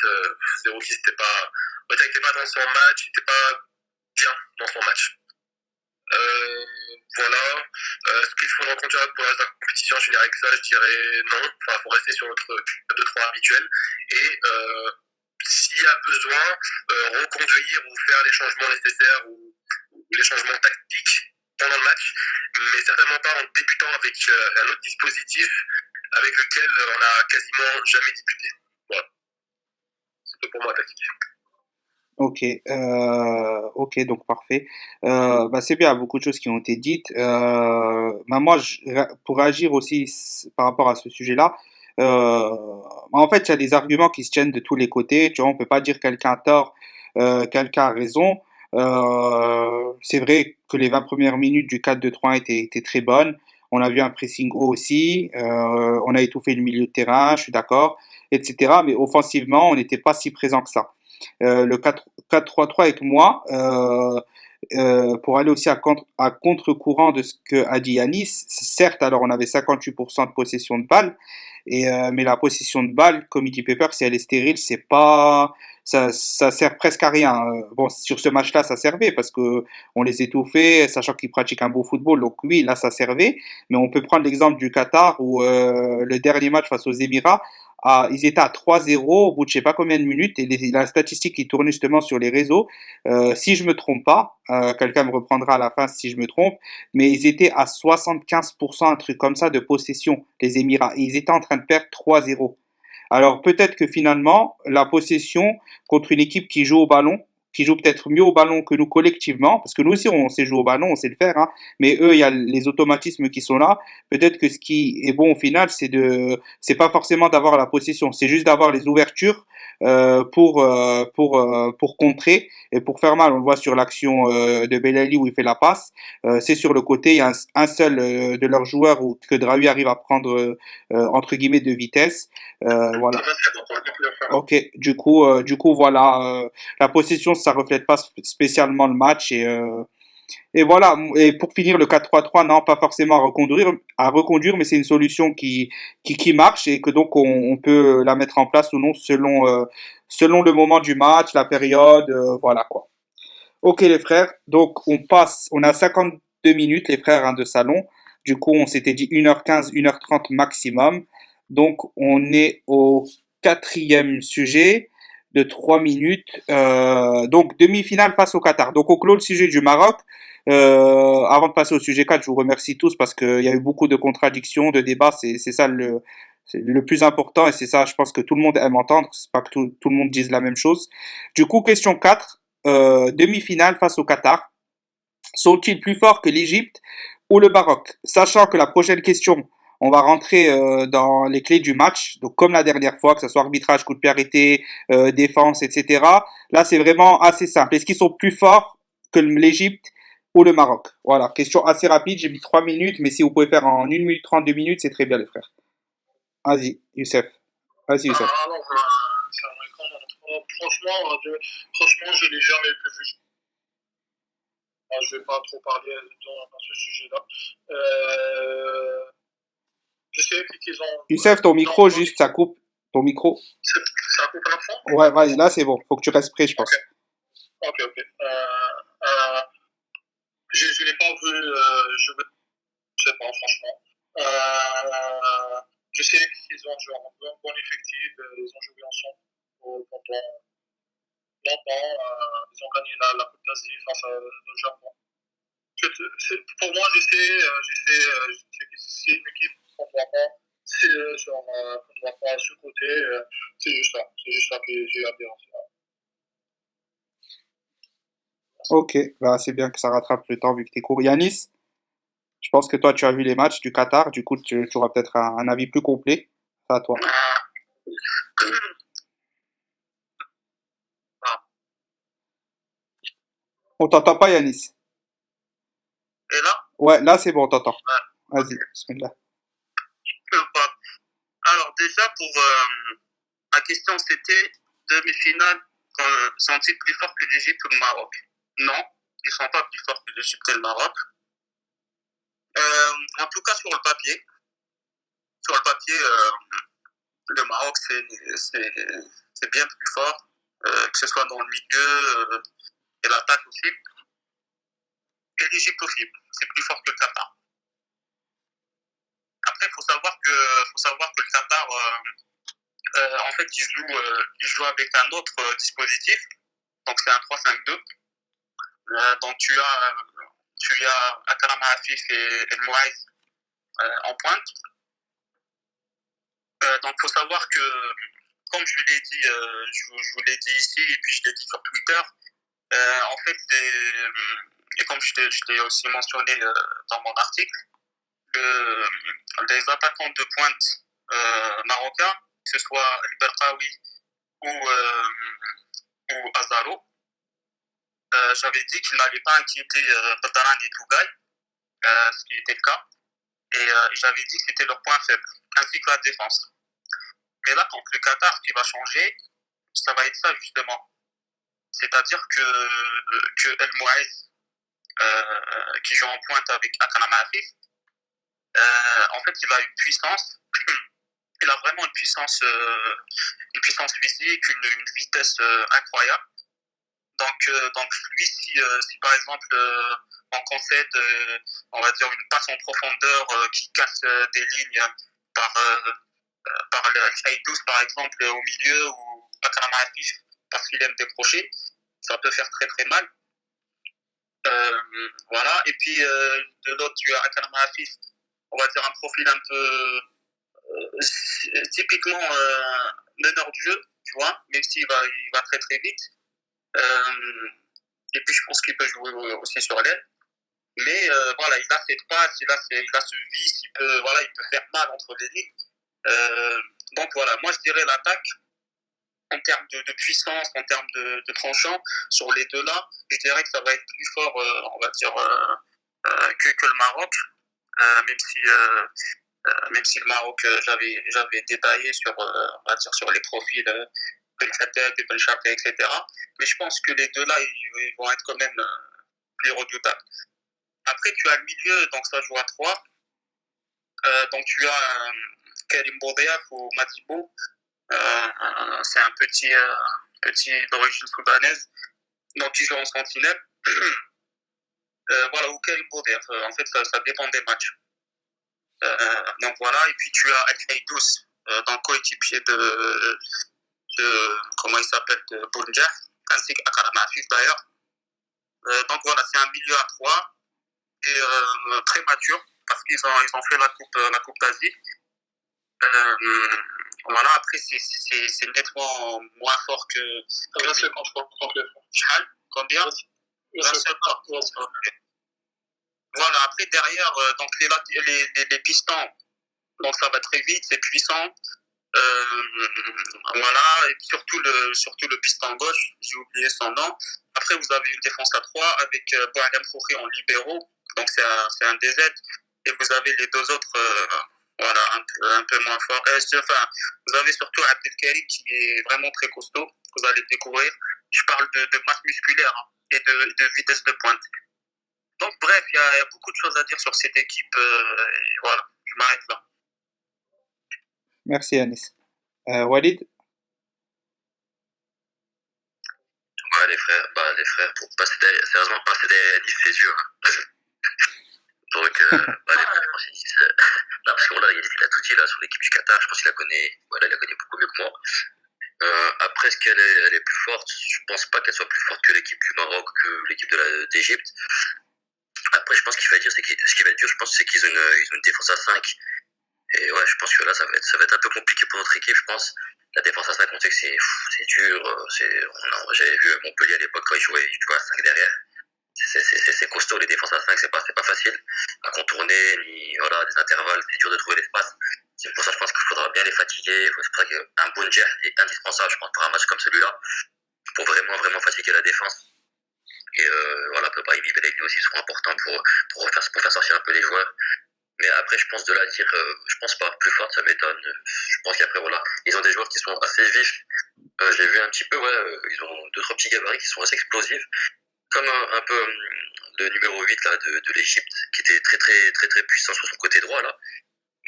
Speaker 5: Zerouki, c'était pas dans son match, il n'était pas bien dans son match. Voilà. Est-ce qu'il faut reconduire pour la compétition? Je finirai avec ça, je dirais non. Enfin, il faut rester sur notre 2-3 habituel. Et s'il y a besoin, reconduire ou faire les changements nécessaires ou les changements tactiques pendant le match, mais certainement pas en débutant avec un autre dispositif avec lequel on n'a quasiment jamais débuté. Voilà. C'est tout pour moi, tactique.
Speaker 1: Ok, donc parfait. C'est bien, beaucoup de choses qui ont été dites. Moi, pour réagir aussi par rapport à ce sujet-là, en fait, il y a des arguments qui se tiennent de tous les côtés. Tu vois, on peut pas dire quelqu'un a tort, quelqu'un a raison. C'est vrai que les 20 premières minutes du 4-2-3 étaient très bonnes. On a vu un pressing haut aussi. On a étouffé le milieu de terrain, je suis d'accord, etc. Mais offensivement, on n'était pas si présent que ça. Le 4-3-3 avec moi, pour aller aussi à contre-courant de ce que a dit Yanis. Certes, alors on avait 58% de possession de balle, mais la possession de balle, comme il dit Pepper, si elle est stérile, c'est pas, ça sert presque à rien. Bon, sur ce match-là, ça servait parce que on les étouffait, sachant qu'ils pratiquent un beau football. Donc oui, là, ça servait. Mais on peut prendre l'exemple du Qatar où le dernier match face aux Émirats, ils étaient à 3-0 au bout de je sais pas combien de minutes et la statistique qui tourne justement sur les réseaux, si je me trompe pas, quelqu'un me reprendra à la fin si je me trompe, mais ils étaient à 75%, un truc comme ça, de possession, les Émirats, et ils étaient en train de perdre 3-0. Alors peut-être que finalement, la possession contre une équipe qui joue au ballon, qui joue peut-être mieux au ballon que nous collectivement, parce que nous aussi on sait jouer au ballon, on sait le faire, hein, mais eux, il y a les automatismes qui sont là. Peut-être que ce qui est bon au final, c'est pas forcément d'avoir la possession, c'est juste d'avoir les ouvertures pour contrer et pour faire mal. On le voit sur l'action de Belali où il fait la passe. C'est sur le côté, il y a un seul de leurs joueurs que Draoui arrive à prendre entre guillemets de vitesse. Voilà. Ok, du coup, voilà, la possession, ça reflète pas spécialement le match et voilà. Et pour finir, le 4-3-3, non, pas forcément à reconduire, mais c'est une solution qui marche et que donc on peut la mettre en place ou non selon le moment du match, la période, voilà quoi. Ok les frères, donc on a 52 minutes les frères hein, de salon. Du coup, on s'était dit 1h15, 1h30 maximum. Donc, on est au quatrième sujet de 3 minutes. Donc, demi-finale face au Qatar. Donc, on clôt le sujet du Maroc. Avant de passer au sujet 4, je vous remercie tous parce qu'il y a eu beaucoup de contradictions, de débats. C'est ça c'est le plus important et c'est ça, je pense que tout le monde aime entendre. C'est pas que tout le monde dise la même chose. Du coup, question 4. Demi-finale face au Qatar. Sont-ils plus forts que l'Égypte ou le Maroc? Sachant que la prochaine question, on va rentrer dans les clés du match. Donc comme la dernière fois, que ce soit arbitrage, coup de pied arrêté, défense, etc. Là, c'est vraiment assez simple. Est-ce qu'ils sont plus forts que l'Égypte ou le Maroc? Voilà, question assez rapide. J'ai mis 3 minutes, mais si vous pouvez faire en 1 minute 32 minutes, c'est très bien les frères. Vas-y, Youssef. Vas-y, Youssef.
Speaker 2: Alors, c'est un écran montre. Franchement, je l'ai jamais vu. Je vais pas trop parler dans ce sujet-là. Je sais qu'ils ont.
Speaker 1: Youssef, ton micro, juste, ça coupe. Ton micro.
Speaker 2: Ça coupe à fond?
Speaker 1: Ouais, vas-y, là, c'est bon. Faut que tu restes près, je pense.
Speaker 2: Ok. Je l'ai pas vu. Je sais pas, franchement. Je sais qu'ils ont joué un bon effectif. Ils ont joué ensemble pendant longtemps. Ils ont gagné la Coupe d'Asie face au Japon. Pour moi, je sais que c'est une équipe qu'on ne doit pas sous-côté. C'est juste ça que j'ai à dire.
Speaker 1: Ok, bah, c'est bien que ça rattrape le temps vu que t'es court. Yanis, je pense que toi, tu as vu les matchs du Qatar. Du coup, tu auras peut-être un avis plus complet. C'est à toi. On t'entend pas, Yanis.
Speaker 4: Et là,
Speaker 1: Ouais, là, c'est bon, on t'entend. Vas-y, bismillah.
Speaker 4: alors déjà pour la question, c'était demi-finale, sont-ils plus forts que l'Égypte ou le Maroc? Non, ils ne sont pas plus forts que l'Égypte et le Maroc. En tout cas, sur le papier, le Maroc, c'est bien plus fort, que ce soit dans le milieu et l'attaque aussi. Et l'Égypte aussi, c'est plus fort que le Qatar. Après, il faut savoir que le Qatar, en fait, il joue avec un autre dispositif. Donc, c'est un 3-5-2. Donc, tu as Akram Afif et El Mouaïs en pointe. Donc, il faut savoir que, comme je l'ai dit, je vous l'ai dit ici et puis je l'ai dit sur Twitter, en fait, et comme je l'ai aussi mentionné dans mon article, les attaquants de pointe marocains, que ce soit El Berkaoui ou Azaro, j'avais dit qu'il n'allait pas inquiéter Badaran et Tougaï, ce qui était le cas, et j'avais dit que c'était leur point faible, ainsi que la défense. Mais là, contre le Qatar, ce qui va changer, ça va être ça justement. C'est-à-dire que El Mouaïs, qui joue en pointe avec Akram Afif, en fait, il a une puissance, il a vraiment une puissance physique, une vitesse incroyable. Donc lui, si par exemple on concède, on va dire une passe en profondeur qui casse des lignes par le Al-Shaïdous par exemple au milieu ou Akram Afif parce qu'il aime décrocher, ça peut faire très très mal. Voilà. Et puis de l'autre, tu as Akram Afif, on va dire un profil un peu typiquement meneur du jeu, tu vois, même s'il il va très très vite. Et puis je pense qu'il peut jouer aussi sur l'aile. Mais voilà, il a cette passe, il a ce vice, il peut faire mal entre les lignes. Donc voilà, moi je dirais l'attaque en termes de puissance, en termes de tranchant, sur les deux là, je dirais que ça va être plus fort, on va dire, que le Maroc, même si le Maroc, j'avais détaillé sur, on va dire, sur les profils Ben Khattab, Ben Chafé, etc. Mais je pense que les deux là, ils vont être quand même plus redoutables. Après, tu as le milieu, donc ça joue à 3. Donc tu as Karim Boudiaf ou Madibo. C'est un petit d'origine soudanaise, donc il joue en sentinelle. Voilà, ou Karim Boudiaf. En fait, ça dépend des matchs. Donc voilà, et puis tu as Al-Haïdous, donc coéquipier de comment il s'appelle, de Bounja, ainsi qu'Akram Afif d'ailleurs. Donc voilà, c'est un milieu à 3 et très mature parce qu'ils ont fait la coupe d'Asie. Voilà, après c'est nettement moins fort que.
Speaker 2: Combien c'est contre les
Speaker 4: Chal, combien? 27 ans. Voilà, après derrière, donc les pistons, donc ça va très vite, c'est puissant. Voilà, et surtout le piston gauche, j'ai oublié son nom. Après, vous avez une défense à 3 avec Boualem Khouri en libéraux, donc c'est un DZ. Et vous avez les deux autres, Voilà, un peu moins fort. Enfin, vous avez surtout Abdelkarim qui est vraiment très costaud, que vous allez découvrir. Je parle de masse musculaire hein, et de vitesse de pointe. Donc bref, il y a beaucoup de choses à dire sur cette équipe. Et voilà, je m'arrête là.
Speaker 1: Merci Anis. Walid?
Speaker 3: Ouais, les frères, sérieusement, passer des Nice, c'est dur. Hein. Donc, les frères, je pense qu'il non, parce que voilà, il a tout dit là sur l'équipe du Qatar. Je pense qu'il la connaît, voilà, il la connaît beaucoup mieux que moi. Après, est-ce qu'elle elle est plus forte? Je pense pas qu'elle soit plus forte que l'équipe du Maroc, que l'équipe d'Égypte. Après, je pense qu'il va dire, ce qui va être dur, je pense, c'est qu'ils ont une défense à 5. Et ouais, je pense que là, ça va être un peu compliqué pour notre équipe, je pense. La défense à 5, on sait que c'est dur. J'avais vu Montpellier à l'époque quand ils jouaient à 5 derrière. C'est costaud, les défenses à 5, c'est pas facile à contourner, ni voilà, des intervalles, c'est dur de trouver l'espace. C'est pour ça, je pense qu'il faudra bien les fatiguer. C'est pour ça qu'un Bounjer est indispensable, je pense, pour un match comme celui-là, pour vraiment, vraiment fatiguer la défense. Et voilà, Brahimi et Belegni aussi seront importants pour faire sortir un peu les joueurs. Mais après, je pense de la dire, je pense pas. Plus forte, ça m'étonne. Je pense qu'après, voilà, ils ont des joueurs qui sont assez vifs. J'ai vu un petit peu, ouais, ils ont 2-3 petits gabarits qui sont assez explosifs. Comme un peu le numéro 8 là, de l'Égypte, qui était très, très, très, très puissant sur son côté droit, là.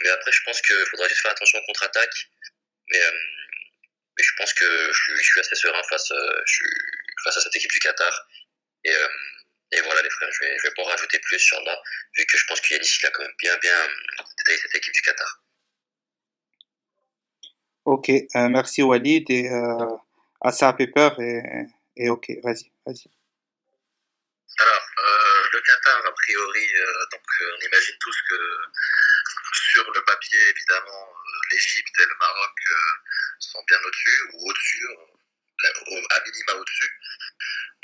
Speaker 3: Mais après, je pense qu'il faudra juste faire attention aux contre-attaques. Mais je pense que je suis assez serein face à cette équipe du Qatar. Et voilà les frères, je vais pas en rajouter plus sur là, vu que je pense qu'Yanis il a quand même bien détaillé cette équipe du Qatar.
Speaker 1: Ok, merci Walid et Assa Pepper et ok, vas-y.
Speaker 3: Alors, le Qatar, a priori, on imagine tous que sur le papier, évidemment, l'Égypte et le Maroc sont bien au-dessus, ou au-dessus, à minima au-dessus.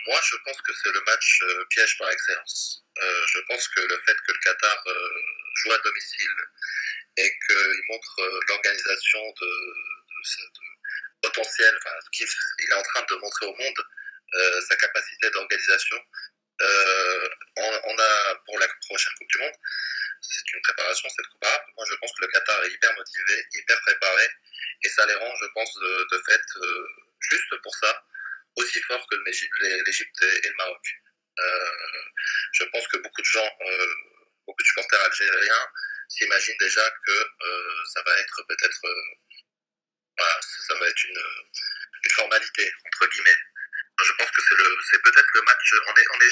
Speaker 3: Moi, je pense que c'est le match piège par excellence. Je pense que le fait que le Qatar joue à domicile et qu'il montre l'organisation de potentiel, enfin, qu'il est en train de montrer au monde, sa capacité d'organisation. On a pour la prochaine Coupe du Monde, c'est une préparation, c'est Coupe arabe. Moi, je pense que le Qatar est hyper motivé, hyper préparé, et ça les rend, je pense, de fait, juste pour ça, aussi fort que l'Égypte et le Maroc. Je pense que beaucoup de gens, beaucoup de supporters algériens s'imaginent déjà que ça va être peut-être voilà, ça va être une formalité, entre guillemets. Je pense que c'est peut-être le match. On n'est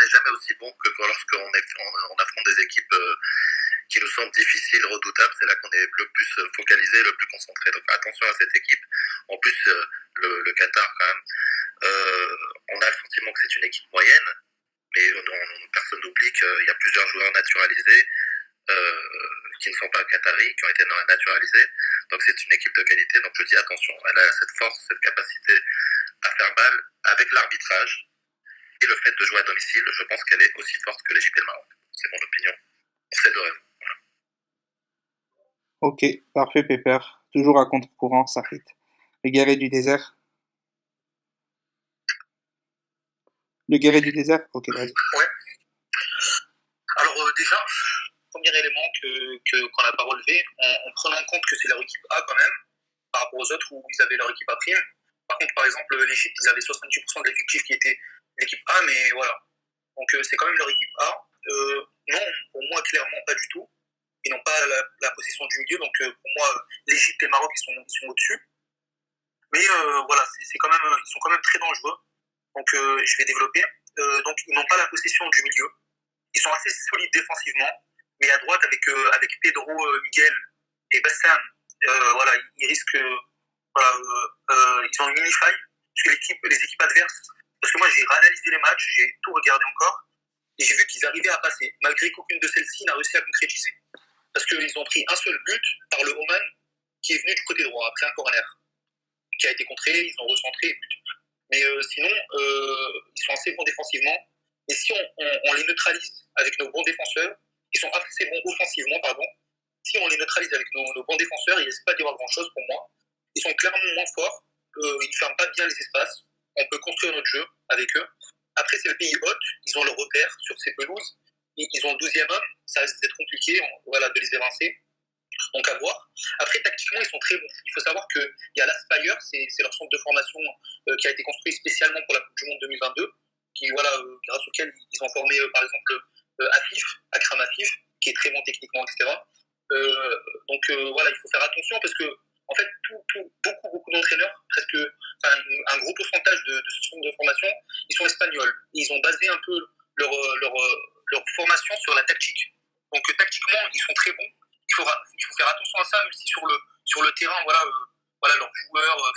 Speaker 3: jamais aussi bon que lorsqu'on on affronte des équipes qui nous semblent difficiles, redoutables. C'est là qu'on est le plus focalisé, le plus concentré. Donc attention à cette équipe. En plus, le Qatar, quand même, on a le sentiment que c'est une équipe moyenne, mais personne n'oublie qu'il y a plusieurs joueurs naturalisés qui ne sont pas qataris, qui ont été naturalisés. Donc c'est une équipe de qualité. Donc je dis attention, elle a cette force, cette capacité à faire mal avec l'arbitrage et le fait de jouer à domicile. Je pense qu'elle est aussi forte que l'Égypte et le Maroc. C'est mon opinion pour ces deux raisons. Voilà.
Speaker 1: Ok, parfait Pepper. Toujours à contre-courant, Safit. Le guerrier du désert. Le guerrier du désert. Ok, vas-y.
Speaker 4: Ouais. Alors déjà, premier élément qu'on n'a pas relevé, en prenant en compte que c'est leur équipe A quand même, par rapport aux autres où ils avaient leur équipe A prime. Par contre, par exemple, l'Égypte, ils avaient 68% de l'effectif qui était l'équipe A, mais voilà. Donc c'est quand même leur équipe A. Non, pour moi, clairement pas du tout. Ils n'ont pas la possession du milieu, donc pour moi, l'Égypte et le Maroc, ils sont au-dessus. Mais voilà, c'est quand même, ils sont quand même très dangereux. Donc je vais développer. Donc ils n'ont pas la possession du milieu. Ils sont assez solides défensivement, mais à droite avec Pedro, Miguel et Bassam, voilà, ils risquent, voilà, ils ont une mini faille parce que les équipes adverses. Parce que moi j'ai réanalysé les matchs, j'ai tout regardé encore et j'ai vu qu'ils arrivaient à passer, malgré qu'aucune de celles-ci n'a réussi à concrétiser. Parce qu'ils ont pris un seul but par le Oman qui est venu du côté droit après un corner qui a été contré, ils ont recentré et but. Mais sinon, ils sont assez bons défensivement. Et si on les neutralise avec nos bons défenseurs, ils sont assez bons offensivement, pardon. Si on les neutralise avec nos bons défenseurs, il ne risque pas d'y avoir grand-chose pour moi. Ils sont clairement moins forts. Ils ne ferment pas bien les espaces. On peut construire notre jeu avec eux. Après, c'est le pays hôte. Ils ont leur repère sur ces pelouses. Ils ont le 12e homme. Ça risque d'être compliqué voilà, de les évincer. Donc à voir. Après, tactiquement, ils sont très bons. Il faut savoir qu'il y a l'Aspire, c'est leur centre de formation qui a été construit spécialement pour la Coupe du Monde 2022, qui, voilà, grâce auquel ils ont formé, par exemple, Akram Afif, qui est très bon techniquement, etc. Voilà, il faut faire attention parce que, en fait, beaucoup d'entraîneurs, un gros pourcentage de ce centre de formation, ils sont espagnols. Et ils ont basé un peu leur formation sur la tactique. Donc tactiquement, ils sont très bons. Il faut faire attention à ça, même si sur le terrain, voilà leurs joueurs,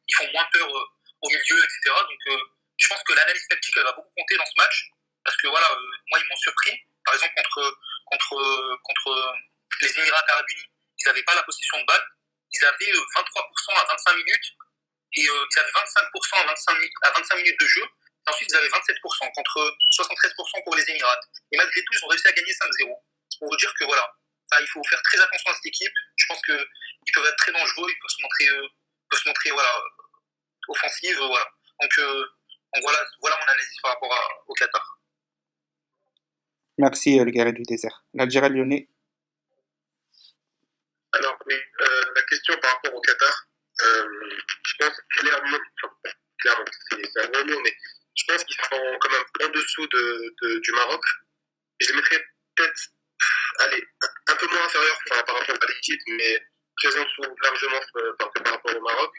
Speaker 4: ils font moins peur au milieu, etc. Donc je pense que l'analyse tactique, elle va beaucoup compter dans ce match, parce que voilà, moi, ils m'ont surpris. Par exemple, contre les Émirats Arabes Unis, ils n'avaient pas la possession de balle. Ils avaient 23% à 25 minutes, et ils avaient 25% à 25 minutes de jeu. Et ensuite, ils avaient 27% contre 73% pour les Émirats. Et malgré tout, ils ont réussi à gagner 5-0. C'est pour vous dire que voilà, il faut faire très attention à cette équipe. Je pense qu'ils peuvent être très dangereux, ils peuvent se montrer voilà, offensifs. Voilà. Donc voilà mon analyse par rapport au Qatar.
Speaker 1: Merci, le guerrier du désert. L'Algérie lyonnais.
Speaker 5: Alors, oui, la question par rapport au Qatar, je pense clairement, c'est un gros mot, mais je pense qu'ils sont quand même en dessous du Maroc. Je les mettrais peut-être, allez, un peu moins inférieurs par rapport à l'Égypte, mais très en dessous largement par rapport au Maroc.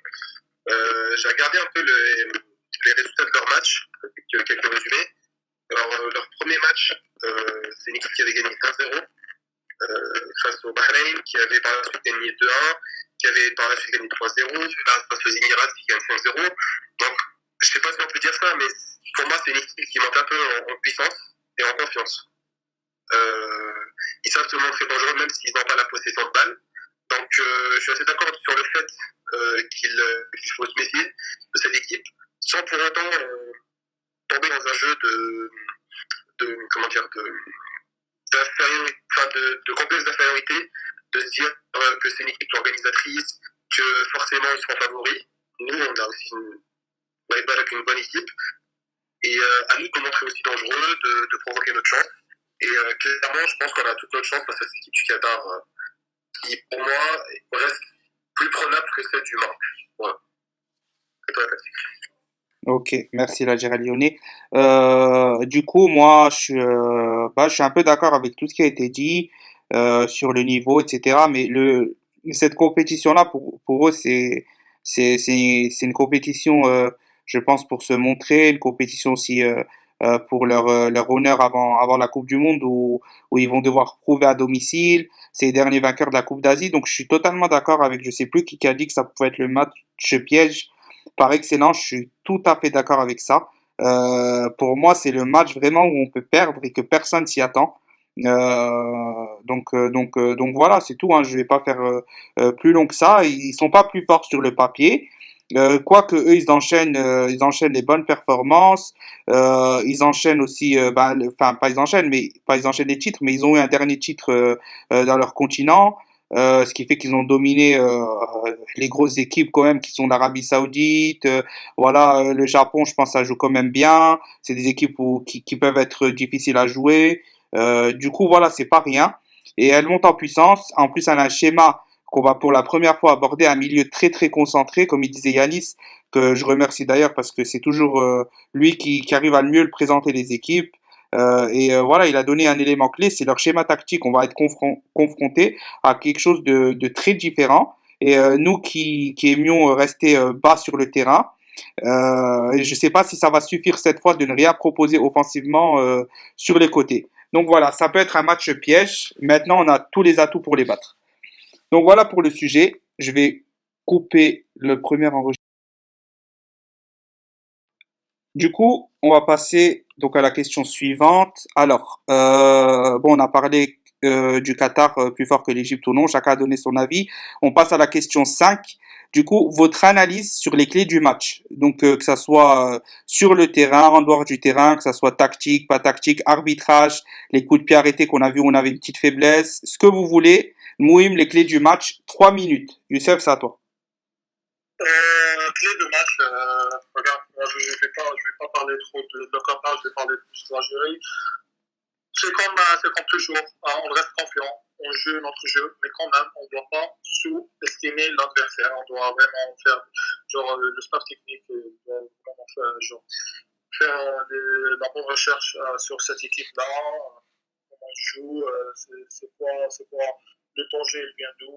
Speaker 5: J'ai regardé un peu les résultats de leur match, avec quelques résumés. Alors, leur premier match, c'est une équipe qui avait gagné 1-0 face au Bahreïn, qui avait par la suite gagné 2-1, qui avait par la suite gagné 3-0, face aux Émirats qui gagne 5-0. Donc, je ne sais pas si on peut dire ça, mais pour moi, c'est une équipe qui monte un peu en puissance et en confiance. Ils savent se montrer dangereux même s'ils n'ont pas la possession de balle. Donc, je suis assez d'accord sur le fait qu'il faut se méfier de cette équipe, sans pour autant tomber dans un jeu de complexe d'infériorité, de se dire que c'est une équipe organisatrice, que forcément ils seront favoris. Nous, on a aussi une bonne équipe, et à nous de montrer aussi dangereux, de provoquer notre chance. Et clairement, je pense qu'on a toute notre chance face à cette équipe du Qatar, qui pour moi reste plus prenable que celle du Maroc. Voilà. C'est pas facile.
Speaker 1: Ok, merci l'Algérie lyonnais. Du coup, moi, je suis un peu d'accord avec tout ce qui a été dit sur le niveau, etc. Mais cette compétition-là, pour eux, c'est une compétition, je pense, pour se montrer, une compétition aussi pour leur honneur avant la Coupe du Monde, où ils vont devoir prouver à domicile. C'est les derniers vainqueurs de la Coupe d'Asie. Donc, je suis totalement d'accord avec, je sais plus qui a dit que ça pouvait être le match piège par excellence. Je suis tout à fait d'accord avec ça. Pour moi, c'est le match vraiment où on peut perdre et que personne s'y attend. Donc voilà, c'est tout. Hein. Je vais pas faire plus long que ça. Ils sont pas plus forts sur le papier. Quoique eux, ils enchaînent les bonnes performances. Ils enchaînent aussi, enfin pas ils enchaînent les titres, mais ils ont eu un dernier titre dans leur continent. Ce qui fait qu'ils ont dominé les grosses équipes quand même qui sont l'Arabie Saoudite, le Japon, je pense ça joue quand même bien. C'est des équipes qui peuvent être difficiles à jouer. Du coup voilà, c'est pas rien. Et elle monte en puissance. En plus, elle a un schéma qu'on va pour la première fois aborder, un milieu très très concentré, comme il disait Yanis, que je remercie d'ailleurs parce que c'est toujours lui qui arrive à le mieux le présenter les équipes. Voilà, il a donné un élément clé, c'est leur schéma tactique. On va être confronté à quelque chose de très différent. Et nous qui aimions rester bas sur le terrain, et je ne sais pas si ça va suffire cette fois de ne rien proposer offensivement sur les côtés. Donc voilà, ça peut être un match piège. Maintenant, on a tous les atouts pour les battre. Donc voilà pour le sujet. Je vais couper le premier enregistrement. Du coup, on va passer donc à la question suivante. Alors, on a parlé du Qatar plus fort que l'Égypte ou non. Chacun a donné son avis. On passe à la question 5. Du coup, votre analyse sur les clés du match. Donc, que ça soit sur le terrain, en dehors du terrain, que ça soit tactique, pas tactique, arbitrage, les coups de pied arrêtés qu'on a vu, on avait une petite faiblesse, ce que vous voulez. Mouhim, les clés du match, 3 minutes. Youssef, c'est à toi.
Speaker 2: Clé de match, regarde, moi je vais pas parler trop de Qatar, je vais parler plus de l'Algérie. c'est comme toujours, hein, on reste confiant, on joue notre jeu, mais quand même, on ne doit pas sous-estimer l'adversaire. On doit vraiment faire, genre, le staff technique doit vraiment faire, genre, faire la bonne recherche sur cette équipe-là, comment ils jouent, c'est quoi le danger, il vient d'où,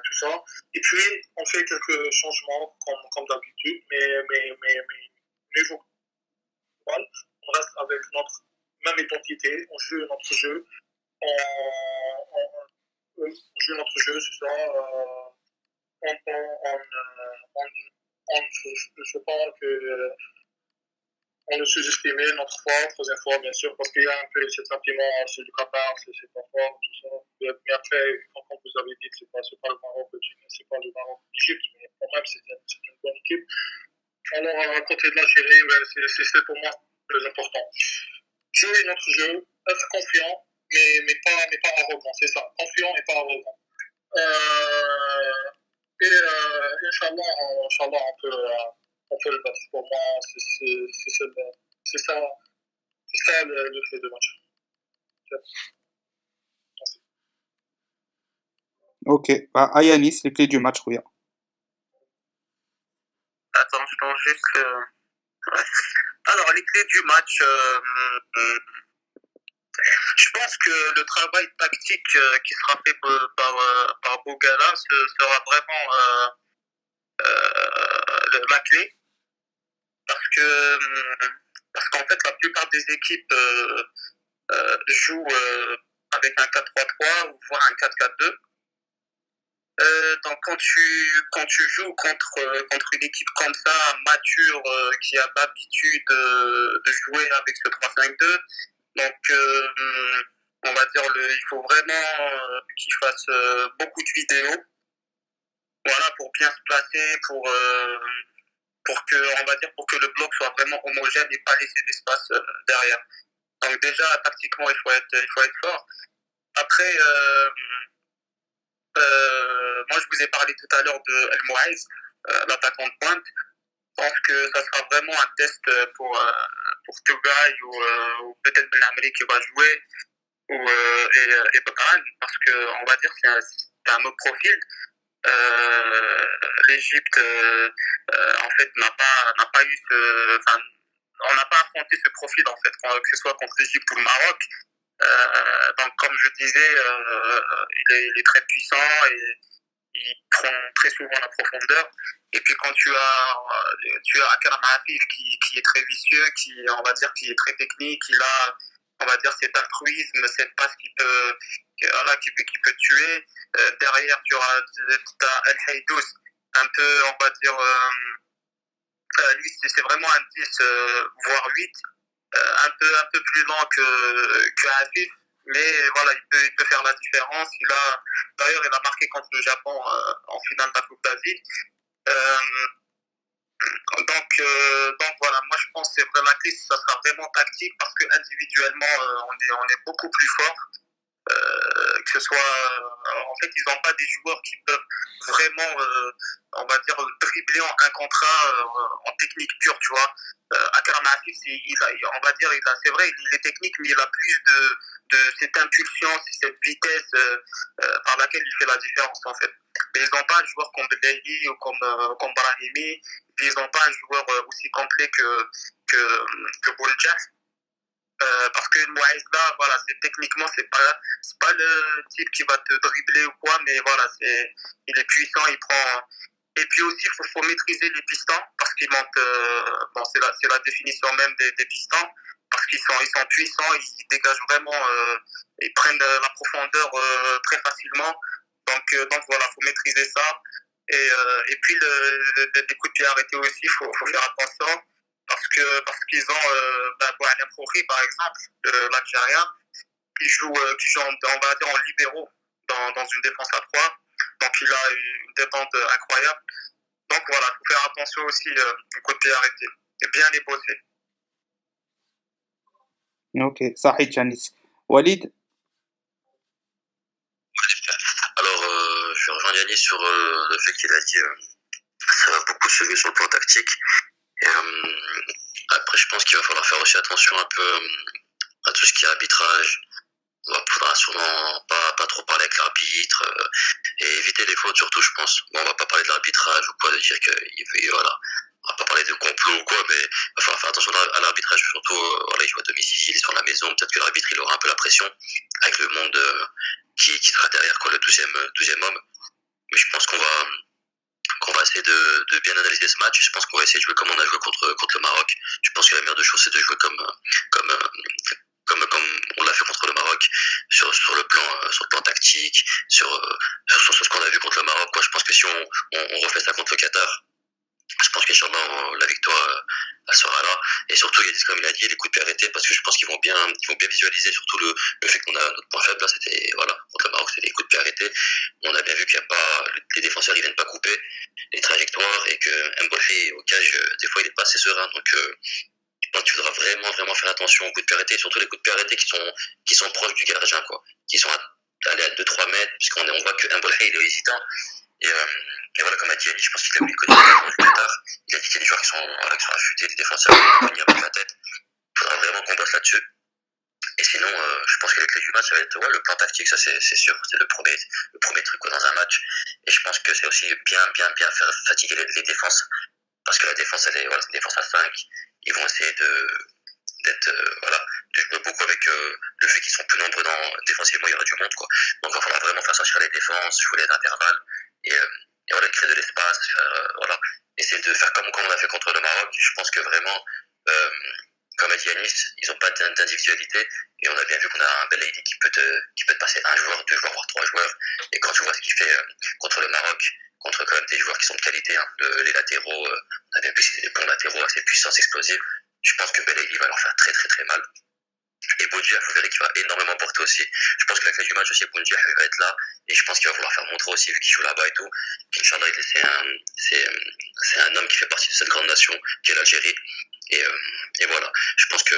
Speaker 2: tout ça. Et puis, on fait quelques changements comme d'habitude, mais niveau global, on reste avec notre même identité, on joue notre jeu, on joue notre jeu, c'est ça. On ne faut pas que on le sous-estimait notre fois, troisième fois, bien sûr, parce qu'il y a un peu cet sentiment, c'est du Qatar, c'est pas fort, tout ça. Mais après, quand vous avez dit que c'est pas le Maroc, c'est pas le Maroc d'Égypte, mais quand même, c'est une bonne équipe. Alors, à côté de l'Algérie, ouais, c'est pour moi le plus important. Jouer notre jeu, être confiant, mais pas arrogant, c'est ça. Confiant et pas arrogant. Inch'Allah, on peut le battre. Pour moi, c'est ça le clé de match. Merci.
Speaker 1: Ok, bah, Ayanis, les clés du match, Rouya.
Speaker 4: Attends, je pense juste que... Ouais. Alors, les clés du match, je pense que le travail tactique qui sera fait par Bogala sera vraiment la clé, parce que parce qu'en fait, la plupart des équipes jouent avec un 4-3-3 ou voire un 4-4-2. Donc quand tu joues contre une équipe comme ça, mature, qui a l'habitude de jouer avec ce 3-5-2, donc on va dire il faut vraiment qu'il fasse beaucoup de vidéos, voilà, pour bien se placer, pour que le bloc soit vraiment homogène et pas laisser d'espace derrière. Donc déjà tactiquement il faut être fort. Après moi, je vous ai parlé tout à l'heure de El Mouaiz, l'attaquant de pointe. Je pense que ça sera vraiment un test pour Tougaï ou peut-être Ben Amri qui va jouer, et Bakran, parce qu'on va dire que c'est un autre profil. L'Égypte, en fait, n'a pas eu on n'a pas affronté ce profil, en fait, que ce soit contre l'Égypte ou le Maroc. Donc, comme je disais, il est très puissant et il prend très souvent la profondeur. Et puis quand tu as Akram Afif qui est très vicieux, on va dire, qui est très technique, il a, on va dire, cet altruisme, cette passe qui peut tuer. Derrière, tu as El Haïdous, un peu, on va dire, lui, c'est vraiment un 10, voire 8, un peu plus lent que Afif. Mais voilà, il peut faire la différence. D'ailleurs, il a marqué contre le Japon en finale de la Coupe d'Asie. Donc voilà, moi je pense que c'est vraiment la crise, ça sera vraiment tactique, parce que individuellement on est beaucoup plus fort. Que ce soit, en fait, ils n'ont pas des joueurs qui peuvent vraiment, on va dire, dribbler en un contre un en technique pure, tu vois. Akram Afif, on va dire, c'est vrai, il est technique, mais il a plus de cette impulsion, cette vitesse par laquelle il fait la différence, en fait. Mais ils n'ont pas un joueur comme Belaïli ou comme Brahimi, puis ils n'ont pas un joueur aussi complet que Boulja. Parce que Moïse là, voilà, techniquement c'est pas le type qui va te dribbler ou quoi, mais voilà, il est puissant, il prend. Et puis aussi faut maîtriser les pistons, parce qu'ils montent, bon, c'est la définition même des pistons, parce qu'ils sont puissants, ils dégagent vraiment, ils prennent la profondeur très facilement. Donc voilà, faut maîtriser ça. Et puis les coups de pied arrêtés aussi, faut faire attention, parce qu'ils ont Bouhana Profi, par exemple, l'Algérien, qui joue on va dire en libéraux dans une défense à 3. Donc il a une détente incroyable. Donc voilà, il faut faire attention aussi aux coups de pied arrêtés et bien les bosser.
Speaker 1: Ok, Sahid Janis. Walid,
Speaker 3: Alors, je rejoins Yannis sur le fait qu'il a dit ça va beaucoup se jouer sur le plan tactique. Et après, je pense qu'il va falloir faire aussi attention un peu à tout ce qui est arbitrage. On va faudra sûrement pas trop parler avec l'arbitre et éviter les fautes surtout, je pense. Bon, on va pas parler de l'arbitrage ou quoi, de dire que voilà. On va pas parler de complot ou quoi, mais il va falloir faire attention à l'arbitrage, surtout voilà, il joue à domicile, il est sur la maison, peut-être que l'arbitre il aura un peu la pression avec le monde qui sera derrière quoi, le 12e homme. Mais je pense qu'on va essayer de bien analyser ce match. Je pense qu'on va essayer de jouer comme on a joué contre le Maroc. Je pense que la meilleure des choses c'est de jouer comme on l'a fait contre le Maroc sur le plan tactique, sur ce qu'on a vu contre le Maroc quoi. Je pense que si on refait ça contre le Qatar, je pense qu'Inch'Allah la victoire elle sera là. Et surtout comme il a dit, les coups de pied arrêtés, parce que je pense qu'ils vont bien visualiser surtout le fait qu'on a notre point faible là, c'était voilà, contre le Maroc c'était les coups de pied arrêtés. On a bien vu qu'il y a pas les défenseurs ils viennent pas couper les trajectoires et que Mbappé au cage des fois il est pas assez serein, donc il faudra vraiment faire attention aux coups de pied arrêtés, surtout les coups de pied arrêtés qui sont proches du gardien quoi, qui sont à 2-3 mètres, puisqu'on voit que Mbappé il est hésitant. Et voilà, comme a dit Ali, je pense qu'il a oublié le côté du Qatar. Il a dit qu'il y a des joueurs qui sont affûtés, des défenseurs qui vont venir avec la tête. Il faudra vraiment qu'on bosse là-dessus. Et sinon, je pense que les clés du match, ça va être le plan tactique, ça c'est sûr. C'est le premier truc quoi, dans un match. Et je pense que c'est aussi bien faire fatiguer les défenses. Parce que la défense, c'est une défense à 5. Ils vont essayer de jouer beaucoup avec le fait qu'ils sont plus nombreux défensivement, il y aura du monde quoi. Donc il va falloir vraiment faire sortir les défenses, jouer les intervalles et voilà, créer de l'espace, voilà, essayer de faire comme on a fait contre le Maroc. Je pense que vraiment comme a dit Yanis, ils n'ont pas d'individualité et on a bien vu qu'on a un bel Aïdi qui peut te passer un joueur, 2 joueurs, voire 3 joueurs. Et quand tu vois ce qu'il fait contre le Maroc, contre quand même des joueurs qui sont de qualité, hein, les latéraux, on a bien vu c'est des bons latéraux assez puissants, explosifs. Je pense que Belaïli va leur faire très mal. Et Boudjah, vous verrez qu'il va énormément porter aussi. Je pense que la clé du match aussi, Boudjah, il va être là. Et je pense qu'il va vouloir faire montrer aussi, vu qu'il joue là-bas et tout, qu'Inch'Allah, c'est un homme qui fait partie de cette grande nation qu'est l'Algérie. Et voilà, je pense que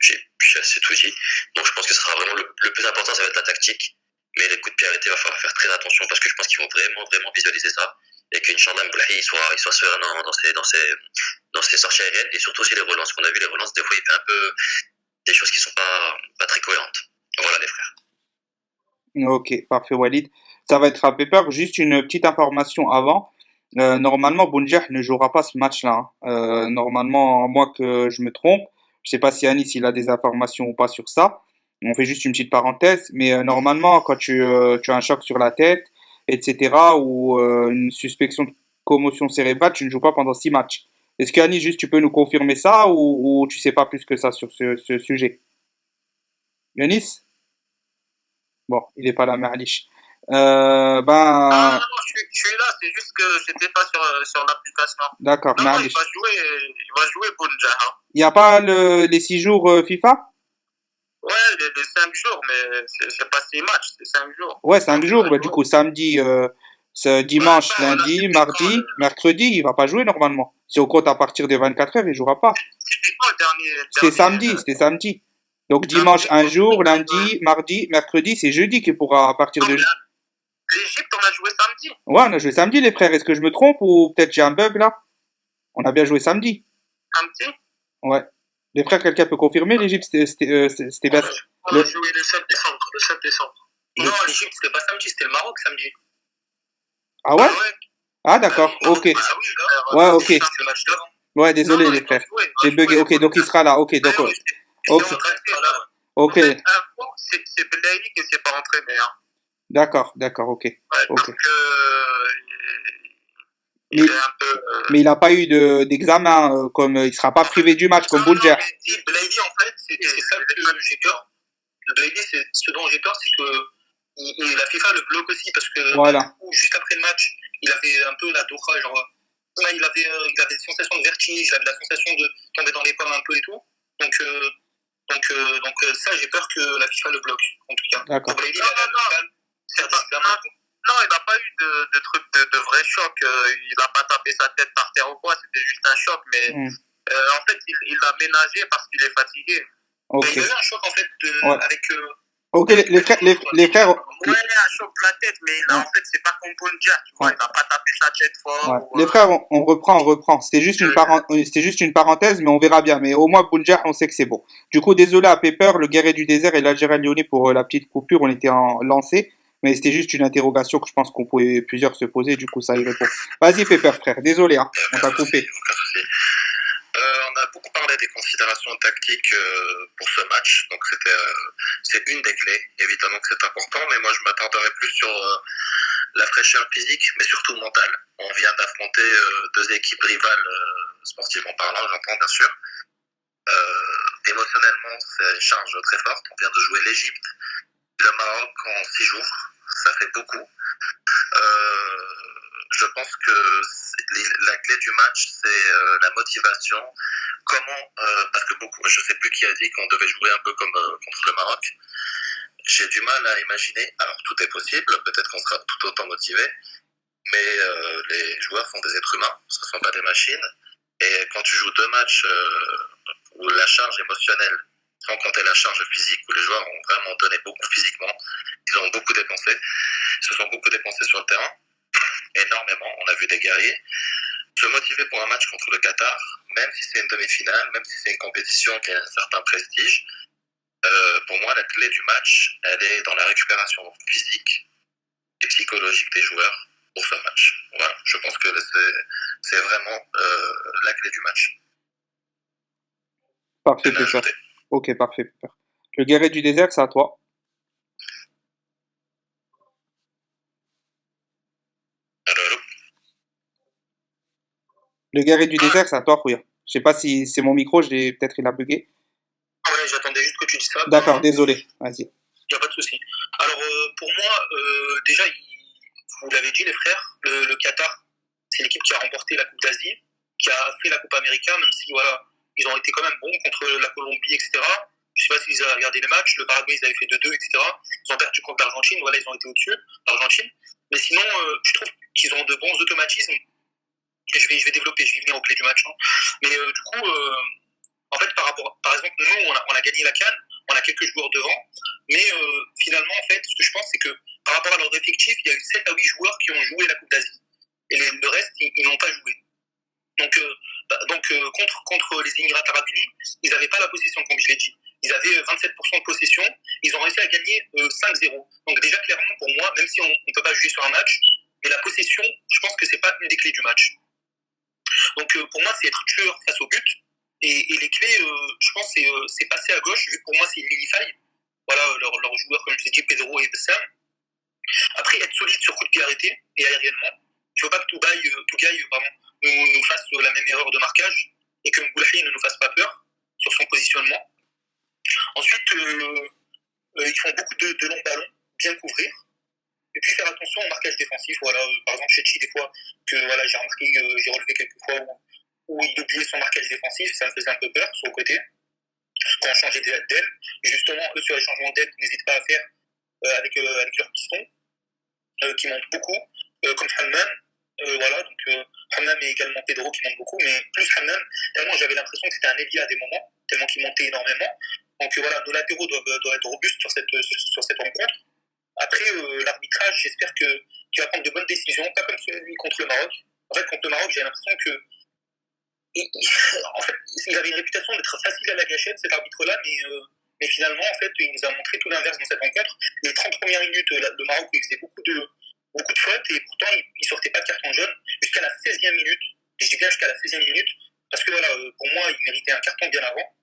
Speaker 3: j'ai assez tout dit. Donc je pense que ce sera vraiment le plus important, ça va être la tactique. Mais les coups de pied arrêtés, il va falloir faire très attention parce que je pense qu'ils vont vraiment visualiser ça. Et qu'Inch'Allah, Mboulahi soit serein dans ses sorties aériennes et surtout aussi les relances. Qu'on a vu les relances, des fois, il fait un peu des choses qui sont pas très cohérentes. Voilà les frères.
Speaker 1: Ok, parfait Walid. Ça va être à Pepper. Juste une petite information avant. Normalement, Bounjah ne jouera pas ce match-là. Hein. Normalement, à moins que je me trompe. Je sais pas si Anis il a des informations ou pas sur ça. On fait juste une petite parenthèse. Mais normalement, quand tu as un choc sur la tête, etc., ou une suspicion de commotion cérébrale, tu ne joues pas pendant 6 matchs. Est-ce que Anis, juste tu peux nous confirmer ça ou tu sais pas plus que ça sur ce sujet? Yanis? Bon, il est pas là, Marlich.
Speaker 4: Non, je suis là, c'est juste que j'étais pas sur l'application.
Speaker 1: D'accord,
Speaker 4: Non,
Speaker 1: Marlich.
Speaker 4: il va jouer Bounjah. Hein.
Speaker 1: Il n'y a pas les 6 jours FIFA?
Speaker 4: Ouais, les 5 jours, mais c'est pas 6 matchs, c'est 5 jours.
Speaker 1: Ouais, 5 jours. Bah, du coup, samedi, dimanche, lundi, mardi, mercredi, il va pas jouer normalement. Si on compte à partir des 24 heures, il jouera pas.
Speaker 4: C'était quand le dernier
Speaker 1: C'était samedi. Donc dimanche, un jour, lundi, mardi, mercredi, c'est jeudi qu'il pourra à partir de...
Speaker 4: L'Égypte, on a joué samedi.
Speaker 1: Ouais, on a joué samedi, les frères. Est-ce que je me trompe ou peut-être j'ai un bug là? On a bien joué samedi.
Speaker 4: Samedi?
Speaker 1: Ouais. Les frères, quelqu'un peut confirmer l'Égypte, c'était bien.
Speaker 2: On a joué le 7 décembre. Le 7 décembre.
Speaker 4: Non, l'Égypte, c'était pas samedi, c'était le Maroc samedi.
Speaker 1: Ah ouais? Ah d'accord, ok. Ouais, ok. Ouais, désolé les frères. J'ai bugué. Ok, donc il sera là. Ok, donc. Ok. Ok.
Speaker 4: C'est Belaïli qui ne s'est pas entraîné. Hein.
Speaker 1: D'accord, ok.
Speaker 4: Parce que
Speaker 1: mais il n'a pas eu d'examen, comme il ne sera pas privé du match, comme Boulger.
Speaker 4: Belaïli, en fait, c'est ça que j'ai peur. Belaïli, ce dont j'ai peur, c'est que la FIFA le bloque aussi, parce que
Speaker 1: voilà.
Speaker 4: Juste après le match, il avait un peu la doha, genre, il avait des sensations de vertige, il avait la sensation de tomber dans les pommes un peu et tout. Donc ça, j'ai peur que la FIFA le bloque, en tout cas.
Speaker 1: D'accord.
Speaker 4: Belaïli, non, il n'a pas eu de truc de vrai choc. Il n'a pas tapé sa tête par terre ou quoi. C'était juste un choc. Mais en fait, il l'a ménagé parce qu'il est fatigué.
Speaker 1: Okay.
Speaker 4: Il y a eu un choc en fait avec
Speaker 1: Ok, les frères,
Speaker 4: Ouais, un choc de la tête, mais là, en fait, c'est pas comme Bonja, tu vois,
Speaker 1: ouais,
Speaker 4: il va pas taper sa tête
Speaker 1: ouais.
Speaker 4: fort. Ou,
Speaker 1: Les frères, on reprend. C'était juste une parenthèse, mais on verra bien. Mais au moins, Bounja, on sait que c'est bon. Du coup, désolé à Pepper, le guerrier du désert et l'Algérien lyonnais pour la petite coupure, on était en lancé. Mais c'était juste une interrogation que je pense qu'on pouvait plusieurs se poser, du coup, ça y répond. Vas-y, Pepper, frère, désolé, hein, on
Speaker 3: Aucun
Speaker 1: t'a
Speaker 3: souci,
Speaker 1: coupé.
Speaker 3: aucun souci. On a beaucoup parlé des considérations tactiques pour ce match, donc c'est une des clés. Évidemment que c'est important, mais moi je m'attarderai plus sur la fraîcheur physique, mais surtout mentale. On vient d'affronter deux équipes rivales sportivement parlant, j'entends bien sûr. Émotionnellement, c'est une charge très forte. On vient de jouer l'Égypte, le Maroc en 6 jours, ça fait beaucoup. Je pense que la clé du match, c'est la motivation. Comment, parce que beaucoup, je sais plus qui a dit qu'on devait jouer un peu comme contre le Maroc. J'ai du mal à imaginer. Alors tout est possible, peut-être qu'on sera tout autant motivé, mais les joueurs sont des êtres humains, ce ne sont pas des machines. Et quand tu joues deux matchs où la charge émotionnelle, sans compter la charge physique, où les joueurs ont vraiment donné beaucoup physiquement, ils ont beaucoup dépensé, ils se sont beaucoup dépensés sur le terrain, énormément. On a vu des guerriers se motiver pour un match contre le Qatar, même si c'est une demi-finale, même si c'est une compétition qui a un certain prestige. Pour moi, la clé du match, elle est dans la récupération physique et psychologique des joueurs pour ce match. Voilà, je pense que c'est vraiment la clé du match.
Speaker 1: Parfait, Pepper. Ok, parfait, Pepper. Le guerrier du désert, c'est à toi.
Speaker 3: Allô.
Speaker 1: Le guerrier du désert, c'est à toi, Khouya. Je sais pas si c'est mon micro, peut-être il a bugué.
Speaker 4: Ouais, j'attendais juste que tu dises ça.
Speaker 1: D'accord, désolé. Vas-y.
Speaker 4: Il n'y a pas de souci. Alors, pour moi, déjà, vous l'avez dit, les frères, le Qatar, c'est l'équipe qui a remporté la Coupe d'Asie, qui a fait la Coupe américaine, même si, voilà, ils ont été quand même bons contre la Colombie, etc. Je sais pas si vous avez regardé les matchs, le Paraguay, ils avaient fait 2-2, etc. Ils ont perdu contre l'Argentine, voilà, ils ont été au-dessus, l'Argentine. Mais sinon, je trouve qu'ils ont de bons automatismes. Et je vais développer, je vais venir au clé du match. Hein. Mais du coup, en fait, par exemple, nous, on a gagné la CAN, on a quelques joueurs devant, mais finalement, en fait, ce que je pense, c'est que par rapport à leur effectif, il y a eu 7 à 8 joueurs qui ont joué la Coupe d'Asie. Et le reste, ils n'ont pas joué. Donc, contre les Émirats Arabes Unis, ils n'avaient pas la possession, comme je l'ai dit. Ils avaient 27% de possession, ils ont réussi à gagner 5-0. Donc déjà, clairement, pour moi, même si on ne peut pas juger sur un match, mais la possession, je pense que ce n'est pas une des clés du match. Donc pour moi, c'est être tueur face au but. Et les clés, je pense, c'est passer à gauche, vu que pour moi, c'est une mini-faille. Voilà, leurs joueurs, comme je vous ai dit, Pedro et Bessam. Après, être solide sur coup de pied arrêté et aériennement. Il ne faut pas que Tougaï nous fasse la même erreur de marquage et que Mboulahi ne nous fasse pas peur sur son positionnement. Ensuite, ils font beaucoup de longs ballons, bien couvrir. Et puis faire attention au marquage défensif. Voilà, par exemple, Chechi, des fois, que voilà, j'ai remarqué, j'ai relevé quelques fois où il oubliait son marquage défensif, ça me faisait un peu peur sur le côté. Quand on changeait d'aile, et justement, eux, sur les changements d'aile, n'hésitent pas à faire avec leurs pistons, qui montent beaucoup, comme Hammam. Voilà, donc Hammam et également Pedro qui montent beaucoup, mais plus Hammam, tellement j'avais l'impression que c'était un ailier à des moments, tellement qu'il montait énormément. Donc voilà, nos latéraux doivent être robustes sur cette rencontre. Après, l'arbitrage, j'espère qu'il va prendre de bonnes décisions, pas comme celui contre le Maroc. En fait, contre le Maroc, j'ai l'impression que en fait, il avait une réputation d'être facile à la gâchette, cet arbitre-là, mais finalement, en fait, il nous a montré tout l'inverse dans cette rencontre. Les 30 premières minutes, le Maroc, il faisait beaucoup de fautes, et pourtant, il ne sortait pas de carton jaune jusqu'à la 16e minute. Et je dis bien jusqu'à la 16e minute, parce que voilà, pour moi, il méritait un carton bien avant.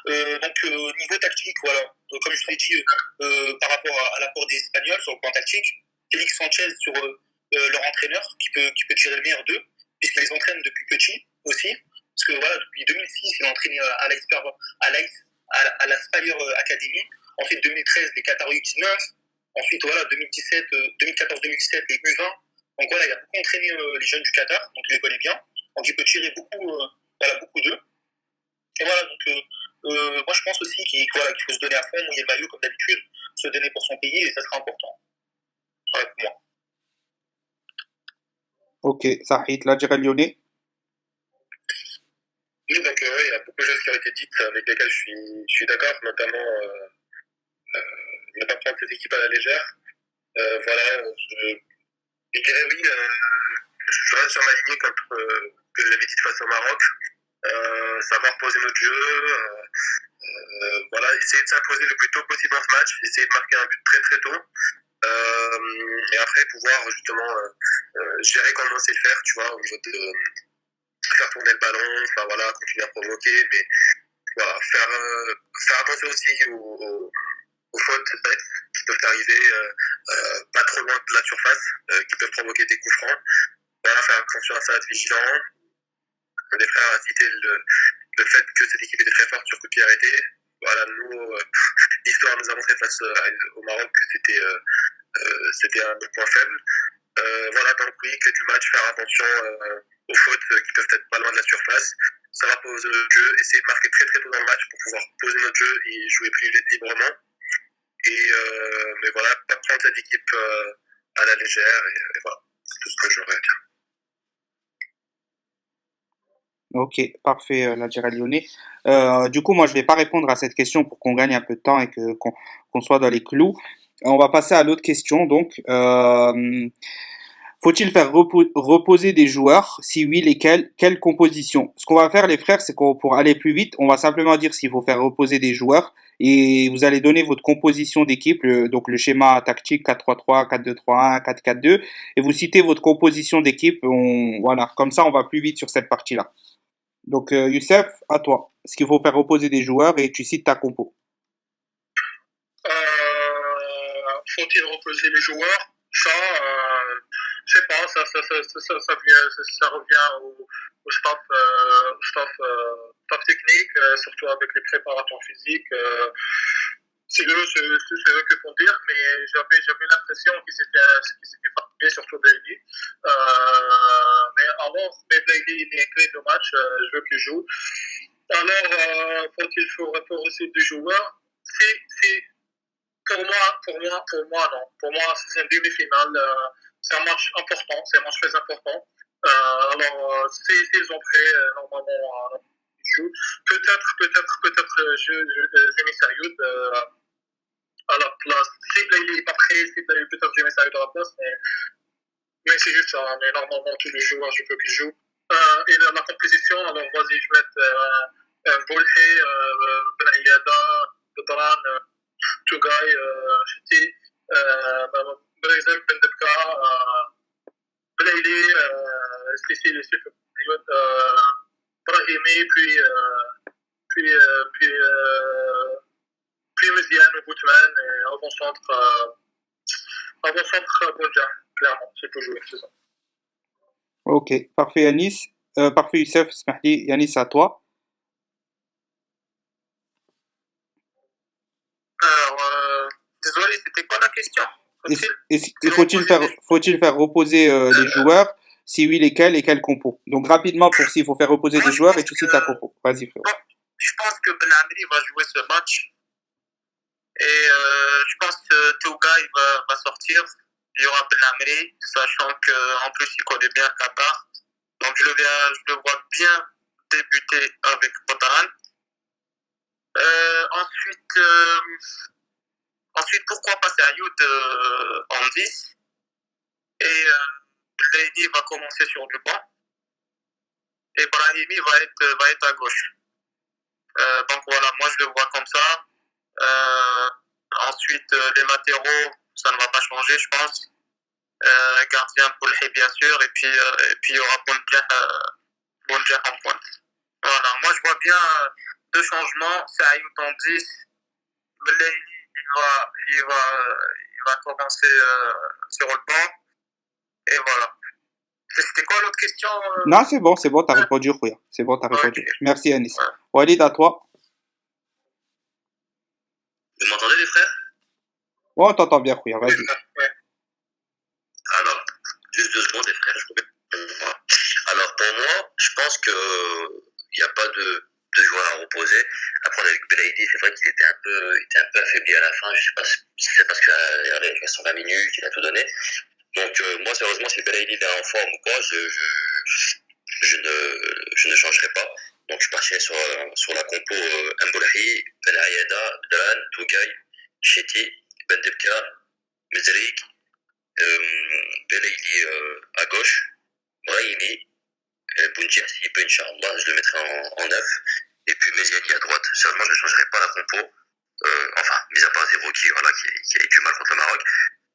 Speaker 4: Donc, niveau tactique, voilà, comme je vous l'ai dit, par rapport à l'apport des Espagnols sur le plan tactique, Félix Sanchez sur leur entraîneur, qui peut tirer le meilleur d'eux, puisqu'il les entraîne depuis petit aussi. Parce que voilà, depuis 2006, il a entraîné à la Spire Academy. Ensuite, 2013, les Qatar U19. Ensuite, voilà, 2014-2017, les U20. Donc voilà, il a beaucoup entraîné les jeunes du Qatar, donc il les connaît bien. Donc il peut tirer beaucoup d'eux. Et voilà, donc moi je pense aussi qu'il faut se donner à fond, mouiller le maillot comme d'habitude, se donner pour son pays, et ça sera important. Voilà pour moi.
Speaker 1: Ok, Sahid, l'Algérien lyonnais.
Speaker 5: Oui, donc il y a beaucoup de choses qui ont été dites avec lesquelles je suis d'accord, notamment ne pas prendre cette équipe à la légère. Voilà, je dirais oui, je reste sur ma lignée que j'avais dit face au Maroc. Savoir poser notre jeu, voilà, essayer de s'imposer le plus tôt possible dans ce match, essayer de marquer un but très très tôt. Et après pouvoir justement gérer comme on sait le faire, tu vois, au niveau de faire tourner le ballon, enfin voilà, continuer à provoquer, mais voilà, faire attention aussi aux fautes bêtes qui peuvent arriver pas trop loin de la surface, qui peuvent provoquer des coups francs. Voilà, faire attention à ça, être vigilant. Les frères a cité le fait que cette équipe était très forte sur coup de pied arrêté. Voilà, nous, l'histoire nous a montré face au Maroc que c'était un point faible. Voilà, donc oui, que du match, faire attention aux fautes qui peuvent être pas loin de la surface, savoir poser le jeu, essayer de marquer très très tôt dans le match pour pouvoir poser notre jeu et jouer plus librement. Mais voilà, pas prendre cette équipe à la légère, et voilà, c'est tout ce que j'aurais à dire.
Speaker 1: Ok, parfait, Nadjira Lyonnais. Du coup, moi, je vais pas répondre à cette question pour qu'on gagne un peu de temps et qu'on soit dans les clous. On va passer à l'autre question. Donc, faut-il faire reposer des joueurs? Si oui, lesquels? Quelle composition? Ce qu'on va faire, les frères, c'est qu'on pour aller plus vite, on va simplement dire s'il faut faire reposer des joueurs et vous allez donner votre composition d'équipe, donc le schéma tactique 4-3-3, 4-2-3-1, 4-4-2, et vous citez votre composition d'équipe. Voilà, comme ça, on va plus vite sur cette partie-là. Donc, Youssef, à toi. Est-ce qu'il faut faire reposer des joueurs et tu cites ta compo?
Speaker 2: Faut-il reposer les joueurs? Ça, je sais pas, ça revient au staff technique, surtout avec les préparateurs physiques. C'est eux qui vont dire, mais j'avais l'impression qu'ils étaient fatigués, surtout Bailey. Mais Bailey, il est clé de match, je veux qu'il joue. Alors, faut-il reposer des joueurs? Si, non. Pour moi, c'est une demi-finale. C'est un match important, c'est un match très important. S'ils ont prêt, normalement, ils jouent. Peut-être, j'ai mis Sayoud à la place. Si Blayley n'est pas prêt, peut-être j'ai mis Sayoud à la place, mais c'est juste ça. Mais normalement, tous les joueurs, je veux qu'ils jouent. Et la composition, alors vas-y, je vais mettre Bolhe, Ben Ayada, Bedran, Tougaï, Chiti, par exemple, Bendebka, Blayley, Sissi, Brahimi, puis Méziane ou Boutman, et avant-centre Bonja, clairement, c'est pour jouer, c'est ça.
Speaker 1: Ok, parfait Yanis. Parfait Youssef, Smahdi. Yanis, à toi.
Speaker 4: Alors, désolé, c'était quoi la question?
Speaker 1: Faut-il faire reposer les joueurs? Si oui, lesquels et quel compo? Donc rapidement pour s'il faut faire reposer des joueurs et tu cites ta compo. Vas-y frère.
Speaker 4: Bon, je pense que Ben Amri va jouer ce match. Et je pense que Tougaï va sortir. Il y aura Ben Amri, sachant qu'en plus il connaît bien Qatar. Donc je le vois bien débuter avec Botaran. Ensuite, pourquoi passer à Ayoud en 10? Et Lady va commencer sur le banc. Et Brahimi va être à gauche. Donc voilà, moi je le vois comme ça. Ensuite, les latéraux, ça ne va pas changer, je pense. Gardien Poulhi, bien sûr. Et puis il y aura Bonja en pointe. Voilà, moi je vois bien deux changements. C'est Ayoud en 10. Lady, il va commencer sur le banc. Et voilà. C'était quoi l'autre question?
Speaker 1: Non, c'est bon, t'as répondu, Khouya. C'est bon, t'as répondu.
Speaker 3: Okay.
Speaker 1: Merci, Yanis. Ouais. Walid, à toi.
Speaker 3: Vous m'entendez, les frères?
Speaker 1: Ouais, on t'entend bien, Khouya, vas-y.
Speaker 3: Ouais. Alors, juste 2 secondes, les frères. Alors, pour moi, je pense qu'il n'y a pas de joueur à reposer. Après, on a vu que Belaïdi, c'est vrai qu'il était un peu affaibli à la fin. Je sais pas si c'est parce qu'il reste 20 minutes, il a tout donné. Donc, moi, sérieusement, si Belaïdi est en forme ou quoi, je ne changerai pas. Donc, je partirai sur la compo Mboulahi, Ben Ayada, Dan, Tougaï, Chiti, Bendebka, Mezrik, Belaïli à gauche, Brahimi, Bountia, s'il peut, Inch'Allah, je le mettrai en 9. Et puis Meziani à droite. Seulement, je ne changerai pas la compo. Enfin, mis à part Zéro qui a eu du mal contre le Maroc.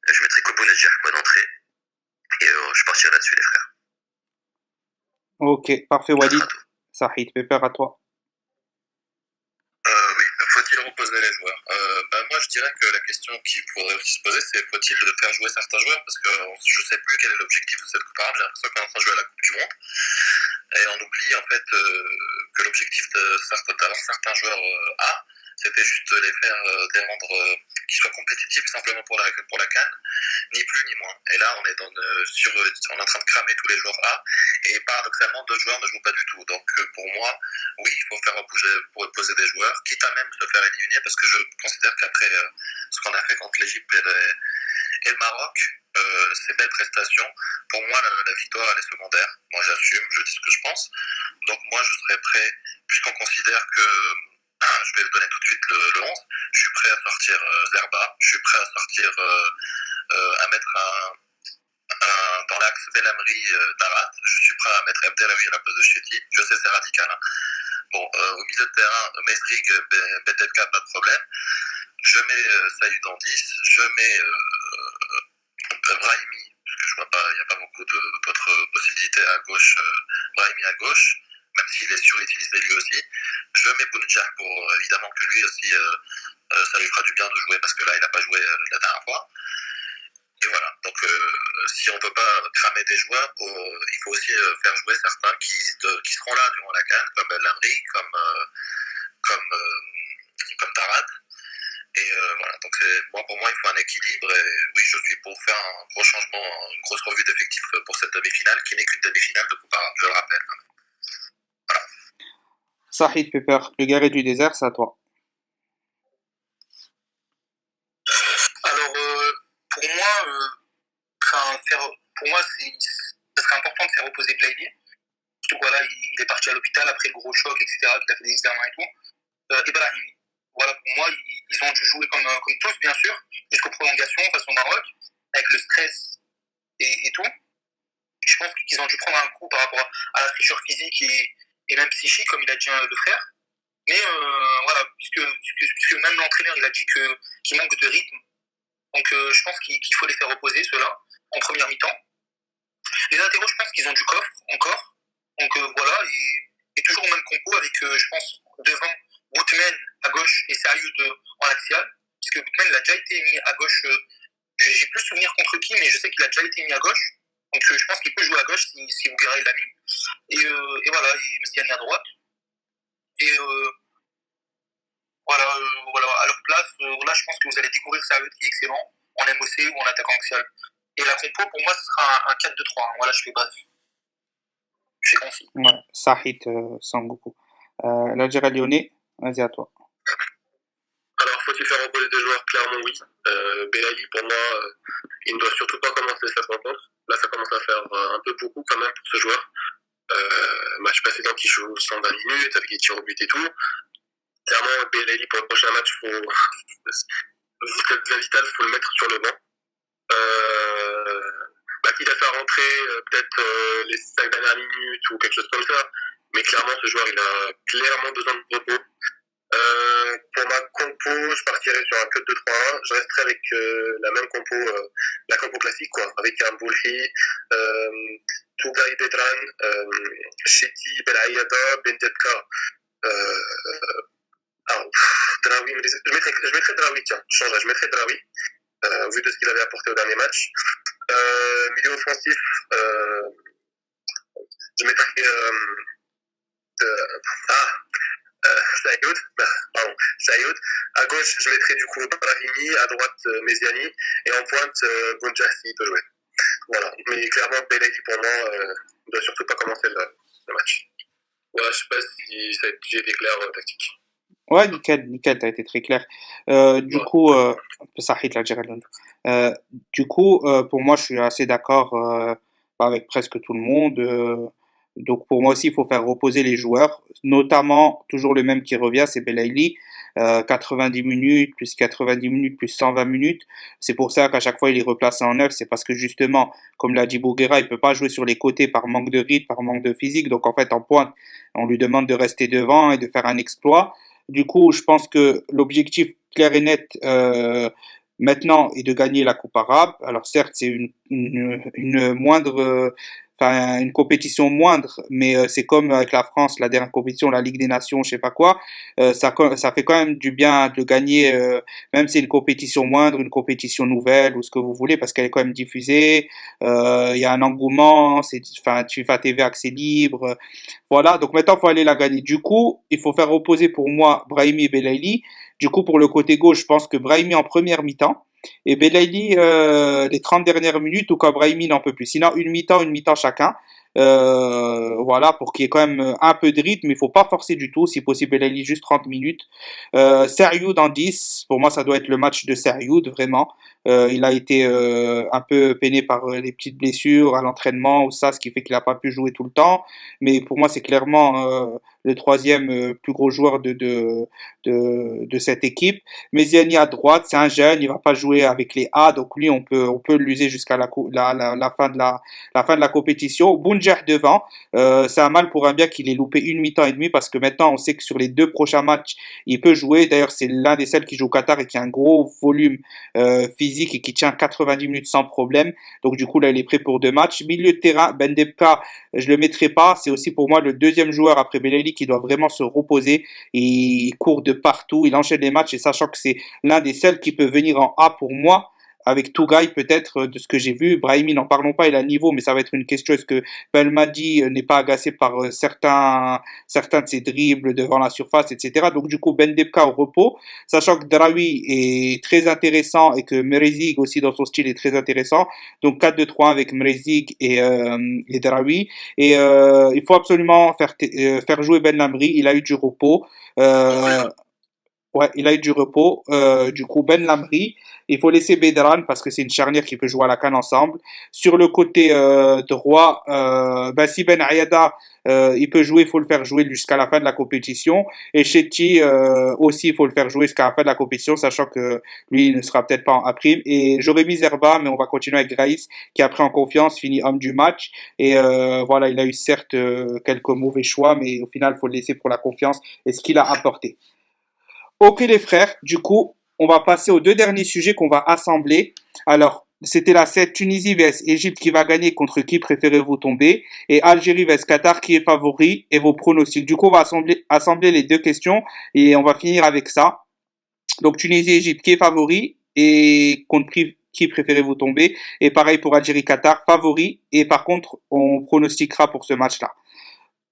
Speaker 3: Je mettrai Kobo Nedjah quoi d'entrée. Et je partirai là-dessus, les frères.
Speaker 1: Ok, parfait, Walid. Sahid, Pépère à toi.
Speaker 5: Oui, faut-il reposer les joueurs moi, je dirais que la question qui pourrait aussi se poser, c'est faut-il faire jouer certains joueurs parce que je ne sais plus quel est l'objectif de cette Coupe arabe. J'ai l'impression qu'on est en train de jouer à la Coupe du Monde et on oublie en fait que l'objectif d'avoir certains joueurs A, c'était juste de les rendre qu'ils soient compétitifs simplement pour la CAN, ni plus ni moins. Et là, on est on est en train de cramer tous les joueurs A et paradoxalement, d'autres joueurs ne jouent pas du tout. Donc pour moi, oui, il faut faire reposer des joueurs, quitte à même se faire éliminer, parce que je considère qu'après ce qu'on a fait contre l'Égypte et le Maroc, ces belles prestations, pour moi, la victoire, elle est secondaire. Moi, j'assume, je dis ce que je pense. Donc moi, je serais prêt, puisqu'on considère que, je vais donner tout de suite le 11, je suis prêt à sortir Zerba, je suis prêt à sortir, à mettre dans l'axe Belhamri Tarat, je suis prêt à mettre Abdelawi à la place de Chetty. Je sais, c'est radical. Hein. Bon, au milieu de terrain, Mezrig, Bendebka, pas de problème. Je mets Saïd en 10, je mets Brahimi, parce que je vois pas, il n'y a pas beaucoup d'autres possibilités à gauche, Brahimi à gauche, même s'il est surutilisé lui aussi. Je mets Bounedjah pour évidemment que lui aussi, ça lui fera du bien de jouer, parce que là, il n'a pas joué la dernière fois. Et voilà, donc si on ne peut pas cramer des joueurs, il faut aussi faire jouer certains qui seront là durant la CAN, comme Lamri, comme Tarat. Et voilà, donc pour moi, il faut un équilibre. Et oui, je suis pour faire un gros changement, une grosse revue d'effectifs pour cette demi-finale, qui n'est qu'une demi-finale de Coupe arabe, je le rappelle. Voilà.
Speaker 1: Sahid, Pépère, le guerrier du désert, c'est à toi.
Speaker 4: Alors, pour moi, ce serait important de faire reposer Blaili. Surtout voilà, il est parti à l'hôpital après le gros choc, etc., qu'il a fait des examens et tout. Et Brahimi. Voilà, pour moi, ils ont dû jouer comme tous, bien sûr, jusqu'aux prolongations face au Maroc, avec le stress et tout. Je pense qu'ils ont dû prendre un coup par rapport à la fraîcheur physique et même psychique, comme il a dit le frère. Mais voilà, puisque même l'entraîneur, il a dit qu'il manque de rythme. Donc je pense qu'il faut les faire reposer, ceux-là, en première mi-temps. Les latéraux, je pense qu'ils ont du coffre encore. Donc voilà, et toujours au même compo avec, je pense, devant Boutmen à gauche et Sayoud en axial. Puisque Boutmen, il a déjà été mis à gauche. J'ai plus souvenir contre qui, mais je sais qu'il a déjà été mis à gauche. Donc je pense qu'il peut jouer à gauche si Bougara l'a mis. Et voilà, et Mziani à droite. Et voilà, à leur place, là je pense que vous allez découvrir Sayoud qui est excellent en MOC ou en attaquant axial. Et la compo, pour moi, ce sera un 4-2-3. Hein. Voilà, je fais bref. Je fais concis.
Speaker 1: Ouais, Sahid, Sangoku. L'Algérie lyonnais, vas-y à toi.
Speaker 5: Alors, faut-il faire reposer des joueurs? Clairement, oui. Belaïli, pour moi, il ne doit surtout pas commencer cette rencontre. Là, ça commence à faire un peu beaucoup quand même pour ce joueur. Match précédent qui joue 120 minutes avec des tirs au but et tout. Clairement, Belaïli, pour le prochain match, c'est vital, il faut le mettre sur le banc. Quitte à faire rentrer peut-être les 5 dernières minutes ou quelque chose comme ça. Mais clairement, ce joueur, il a clairement besoin de repos. Pour ma compo, je partirai sur un 4-2-3-1. Je resterai avec la même compo, la compo classique, quoi, avec un Boulhi, Tougaï Bedran, Chetty, Belaïada, Bendebka. Draoui, je mettrai Draoui, tiens, je mettrai Draoui, au vu de ce qu'il avait apporté au dernier match. Milieu offensif, je mettrai Sayoud. À gauche, je mettrai du coup Brahimi, à droite Meziani, et en pointe Bounedjah s'il peut jouer. Voilà, mais clairement Belaïli pour moi ne doit surtout pas commencer le match. Voilà, je sais pas si j'ai été clair tactique.
Speaker 1: Ouais, nickel, t'as été très clair. Du coup, Sahid, l'Algérie lyonnais. Du coup, pour moi, je suis assez d'accord avec presque tout le monde. Donc pour moi aussi, il faut faire reposer les joueurs, notamment toujours le même qui revient, c'est Belaïli. 90 minutes, plus 90 minutes, plus 120 minutes. C'est pour ça qu'à chaque fois, il est replacé en neuf. C'est parce que justement, comme l'a dit Bouguera, il peut pas jouer sur les côtés par manque de rythme, par manque de physique. Donc en fait, en pointe, on lui demande de rester devant et de faire un exploit. Du coup, je pense que l'objectif clair et net maintenant est de gagner la Coupe arabe. Alors certes, c'est une moindre, enfin une compétition moindre, mais c'est comme avec la France, la dernière compétition, la Ligue des Nations, je sais pas quoi. Ça fait quand même du bien de le gagner, même si c'est une compétition moindre, une compétition nouvelle ou ce que vous voulez, parce qu'elle est quand même diffusée. Il y a un engouement, enfin, FIFA TV accès libre. Voilà, donc maintenant, il faut aller la gagner. Du coup, il faut faire opposer pour moi Brahimi et Belaïli. Du coup, pour le côté gauche, je pense que Brahimi en première mi-temps et Belaïli les 30 dernières minutes, ou quand Brahimi n'en peut plus. Sinon, une mi-temps chacun. Voilà, pour qu'il y ait quand même un peu de rythme. Il faut pas forcer du tout. Si possible, Belaïli juste 30 minutes. Serioud en 10. Pour moi, ça doit être le match de Serioud, vraiment. Il a été un peu peiné par les petites blessures à l'entraînement ou ça, ce qui fait qu'il n'a pas pu jouer tout le temps. Mais pour moi, c'est clairement le troisième plus gros joueur de cette équipe. Mezziani à droite, c'est un jeune, il va pas jouer avec les A, donc lui, on peut l'user jusqu'à la fin de la fin de la compétition. Bounjer devant, c'est un mal pour un bien qu'il ait loupé une mi-temps et demi parce que maintenant, on sait que sur les deux prochains matchs, il peut jouer. D'ailleurs, c'est l'un des seuls qui joue au Qatar et qui a un gros volume physique et qui tient 90 minutes sans problème. Donc du coup, là, il est prêt pour deux matchs. Milieu de terrain, Bendebka, je le mettrai pas. C'est aussi pour moi le deuxième joueur après Belaïli qui doit vraiment se reposer. Il court de partout, il enchaîne les matchs et sachant que c'est l'un des seuls qui peut venir en A pour moi. Avec Tougaï, peut-être, de ce que j'ai vu. Brahimi, n'en parlons pas, il a le niveau, mais ça va être une question. Est-ce que Belmadi n'est pas agacé par certains de ses dribbles devant la surface, etc. Donc, du coup, Bendebka au repos, sachant que Draoui est très intéressant et que Mrezig aussi dans son style est très intéressant. Donc, 4-2-3 avec Mrezig et Draoui. Et il faut absolument faire jouer Ben Lamri. Il a eu du repos. Euh, Ouais, il a eu du repos. Du coup, Ben Lamri, il faut laisser Bedran parce que c'est une charnière qui peut jouer à la canne ensemble. Sur le côté droit, ben, si Ben Ayada, il peut jouer, il faut le faire jouer jusqu'à la fin de la compétition. Et Chetty aussi, il faut le faire jouer jusqu'à la fin de la compétition, sachant que lui, il ne sera peut-être pas en A'. Et j'aurais mis Zerba, mais on va continuer avec Graïs, qui a pris en confiance, fini homme du match. Et voilà, il a eu certes quelques mauvais choix, mais au final, il faut le laisser pour la confiance et ce qu'il a apporté. Ok les frères, du coup, on va passer aux deux derniers sujets qu'on va assembler. Alors, c'était la 7 Tunisie vs Égypte qui va gagner, contre qui préférez-vous tomber, et Algérie vs Qatar qui est favori, et vos pronostics. Du coup, on va assembler les deux questions et on va finir avec ça. Donc Tunisie Égypte qui est favori et contre qui préférez-vous tomber, et pareil pour Algérie Qatar, favori, et par contre, on pronostiquera pour ce match-là.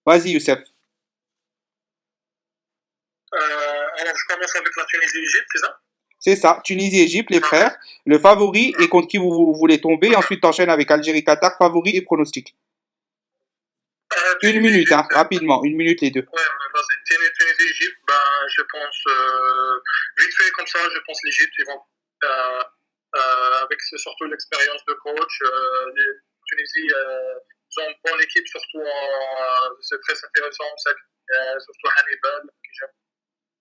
Speaker 1: Vas-y Youssef.
Speaker 4: Alors, je commence avec la Tunisie-Égypte, c'est ça?
Speaker 1: C'est ça, Tunisie-Égypte, les frères, le favori et contre qui vous voulez tomber. Ensuite, t'enchaînes avec Algérie-Qatar, favori et pronostic. Une minute, hein, rapidement, une minute les deux.
Speaker 4: Ouais, vas-y. Tunisie-Égypte, ben, je pense, vite fait comme ça, je pense l'Égypte, ils vont, avec surtout l'expérience de coach, les Tunisie, ils ont une bonne équipe, surtout c'est très intéressant, surtout Hannibal,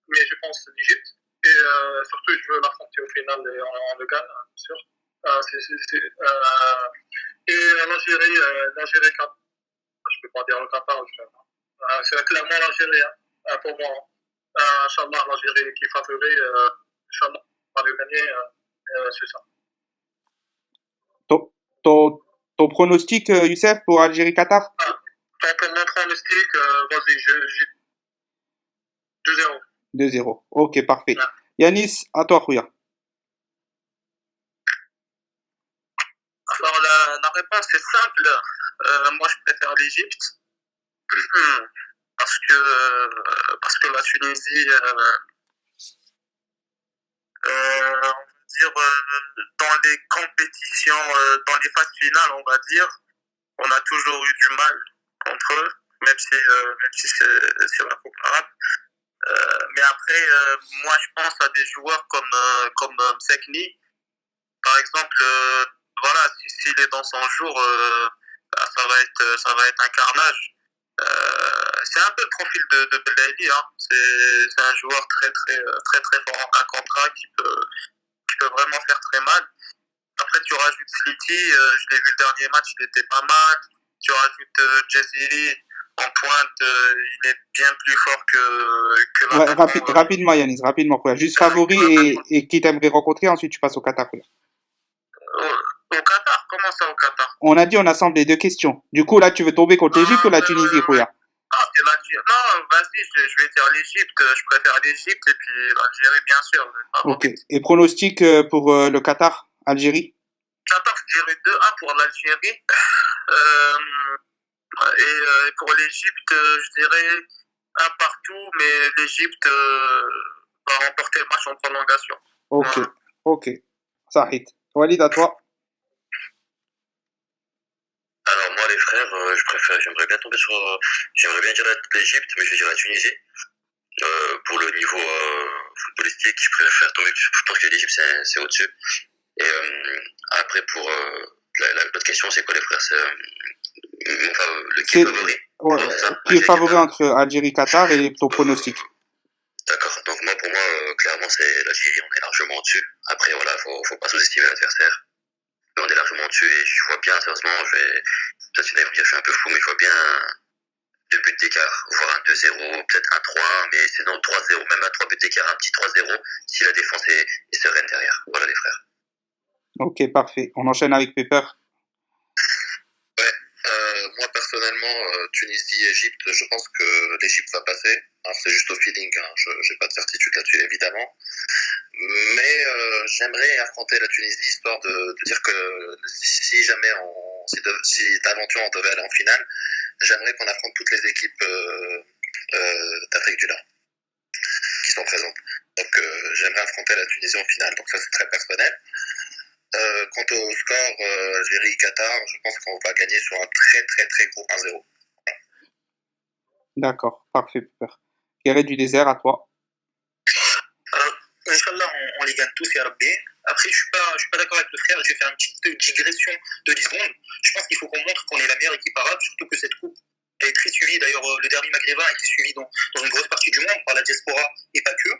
Speaker 4: mais je pense l'Égypte. Et surtout, je veux l'affronter au final et on le gagne, bien sûr. Et l'Algérie, je peux pas dire le Qatar, c'est clairement l'Algérie, pour moi. Inch'Allah, l'Algérie qui est favori, Inch'Allah, on va le gagner, c'est ça.
Speaker 1: Ton, ton pronostic, Youssef, pour Algérie-Qatar?
Speaker 4: Pour mon pronostic, vas-y, j'ai 2-0.
Speaker 1: 2-0. Ok, parfait.
Speaker 4: Ouais.
Speaker 1: Yanis, à toi, Khouya.
Speaker 5: Alors la réponse est simple. Moi je préfère l'Égypte parce que la Tunisie, on va dire dans les compétitions, dans les phases finales, on va dire, on a toujours eu du mal contre eux, même si c'est sur la Coupe arabe. Mais après, moi je pense à des joueurs comme Msekni, par exemple. Voilà, s'il est dans son jour, ça va être un carnage.
Speaker 4: c'est un peu le profil de Beldaïdi, hein. C'est un joueur très fort en un contrat qui peut vraiment faire très mal. Après, tu rajoutes Slity, je l'ai vu le dernier match, il était pas mal. Tu rajoutes Jesse Lee en pointe, il est bien plus fort que
Speaker 1: Ouais,
Speaker 4: l'attaquant.
Speaker 1: rapidement, Yanis, rapidement. Frère. Juste favori et qui t'aimerais rencontrer, ensuite tu passes au Qatar. Frère.
Speaker 4: Au Qatar, comment ça au Qatar?
Speaker 1: On a dit on assemble les deux questions. Du coup, là, tu veux tomber contre l'Égypte ou la Tunisie, Rouya?
Speaker 4: Ah, c'est l'Algérie. Non, vas-y, je vais dire l'Égypte. Je préfère l'Égypte et puis l'Algérie, bien sûr.
Speaker 1: Ok. Et pronostic pour le Qatar, Algérie?
Speaker 4: Qatar, je dirais 2-1 pour l'Algérie. Et pour l'Égypte, je dirais un partout, mais l'Égypte va remporter le match en prolongation.
Speaker 1: Ok.
Speaker 4: Voilà.
Speaker 1: Ok. Sahid. Walid, à toi?
Speaker 3: Alors moi les frères, j'aimerais bien tomber sur, j'aimerais bien dire l'Égypte, mais je vais dire la Tunisie. Pour le niveau footballistique, je préfère tomber. Je pense que l'Égypte c'est au-dessus. Et après pour l'autre question, c'est quoi les frères? C'est enfin le qui est favori.
Speaker 1: Ouais,
Speaker 3: Non, c'est ça,
Speaker 1: qui est favori entre Algérie et Qatar et ton pronostic?
Speaker 3: D'accord. Donc moi pour moi clairement c'est l'Algérie, on est largement au-dessus. Après voilà, faut pas sous-estimer l'adversaire. Mais on est largement au-dessus et je vois bien sérieusement, peut-être qu'il va me dire que je suis un peu fou, mais je vois bien 2 buts d'écart, voire un 2-0, peut-être un 3-1, mais sinon 3-0, même un 3 buts d'écart, un petit 3-0, si la défense est sereine derrière. Voilà les frères.
Speaker 1: Ok, parfait. On enchaîne avec Pepper.
Speaker 3: Ouais, moi personnellement, Tunisie-Égypte, je pense que l'Égypte va passer. Alors c'est juste au feeling, hein. Je n'ai pas de certitude là-dessus évidemment. Mais j'aimerais affronter la Tunisie histoire de dire que si jamais si d'aventure on devait aller en finale, j'aimerais qu'on affronte toutes les équipes d'Afrique du Nord qui sont présentes. Donc j'aimerais affronter la Tunisie en finale. Donc ça c'est très personnel. Quant au score Algérie-Qatar, je pense qu'on va gagner sur un très gros 1-0.
Speaker 1: D'accord, parfait, Pepper. Guéret du désert, à toi.
Speaker 4: Alors, Inch'Allah, on les gagne tous, ya Rabbi. Après, je suis pas d'accord avec le frère. Je vais faire une petite digression de 10 secondes. Je pense qu'il faut qu'on montre qu'on est la meilleure équipe arabe, surtout que cette coupe est très suivie. D'ailleurs, le derby maghrébin a été suivi dans une grosse partie du monde par la diaspora et pas que.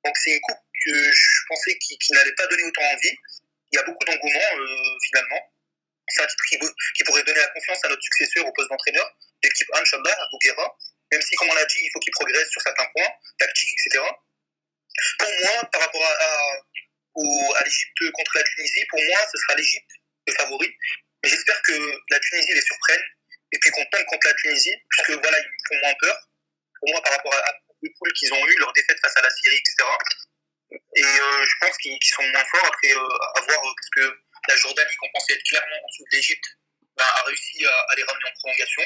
Speaker 4: Donc, c'est une coupe que je pensais qui n'allait pas donner autant envie. Il y a beaucoup d'engouement, finalement. C'est un titre qui pourrait donner la confiance à notre successeur au poste d'entraîneur, l'équipe Inch'Allah, à Bouguera. Même si, comme on l'a dit, il faut qu'il progresse sur certains points, tactiques, etc. Pour moi, par rapport à l'Égypte contre la Tunisie, pour moi, ce sera l'Égypte le favori. Mais j'espère que la Tunisie les surprenne et puis qu'on tombe contre la Tunisie, puisque voilà, ils me font moins peur. Pour moi, par rapport à les poules qu'ils ont eu, leur défaite face à la Syrie, etc. Et je pense qu'ils sont moins forts après à voir, parce que la Jordanie, qu'on pensait être clairement en dessous de l'Égypte, a réussi à les ramener en prolongation.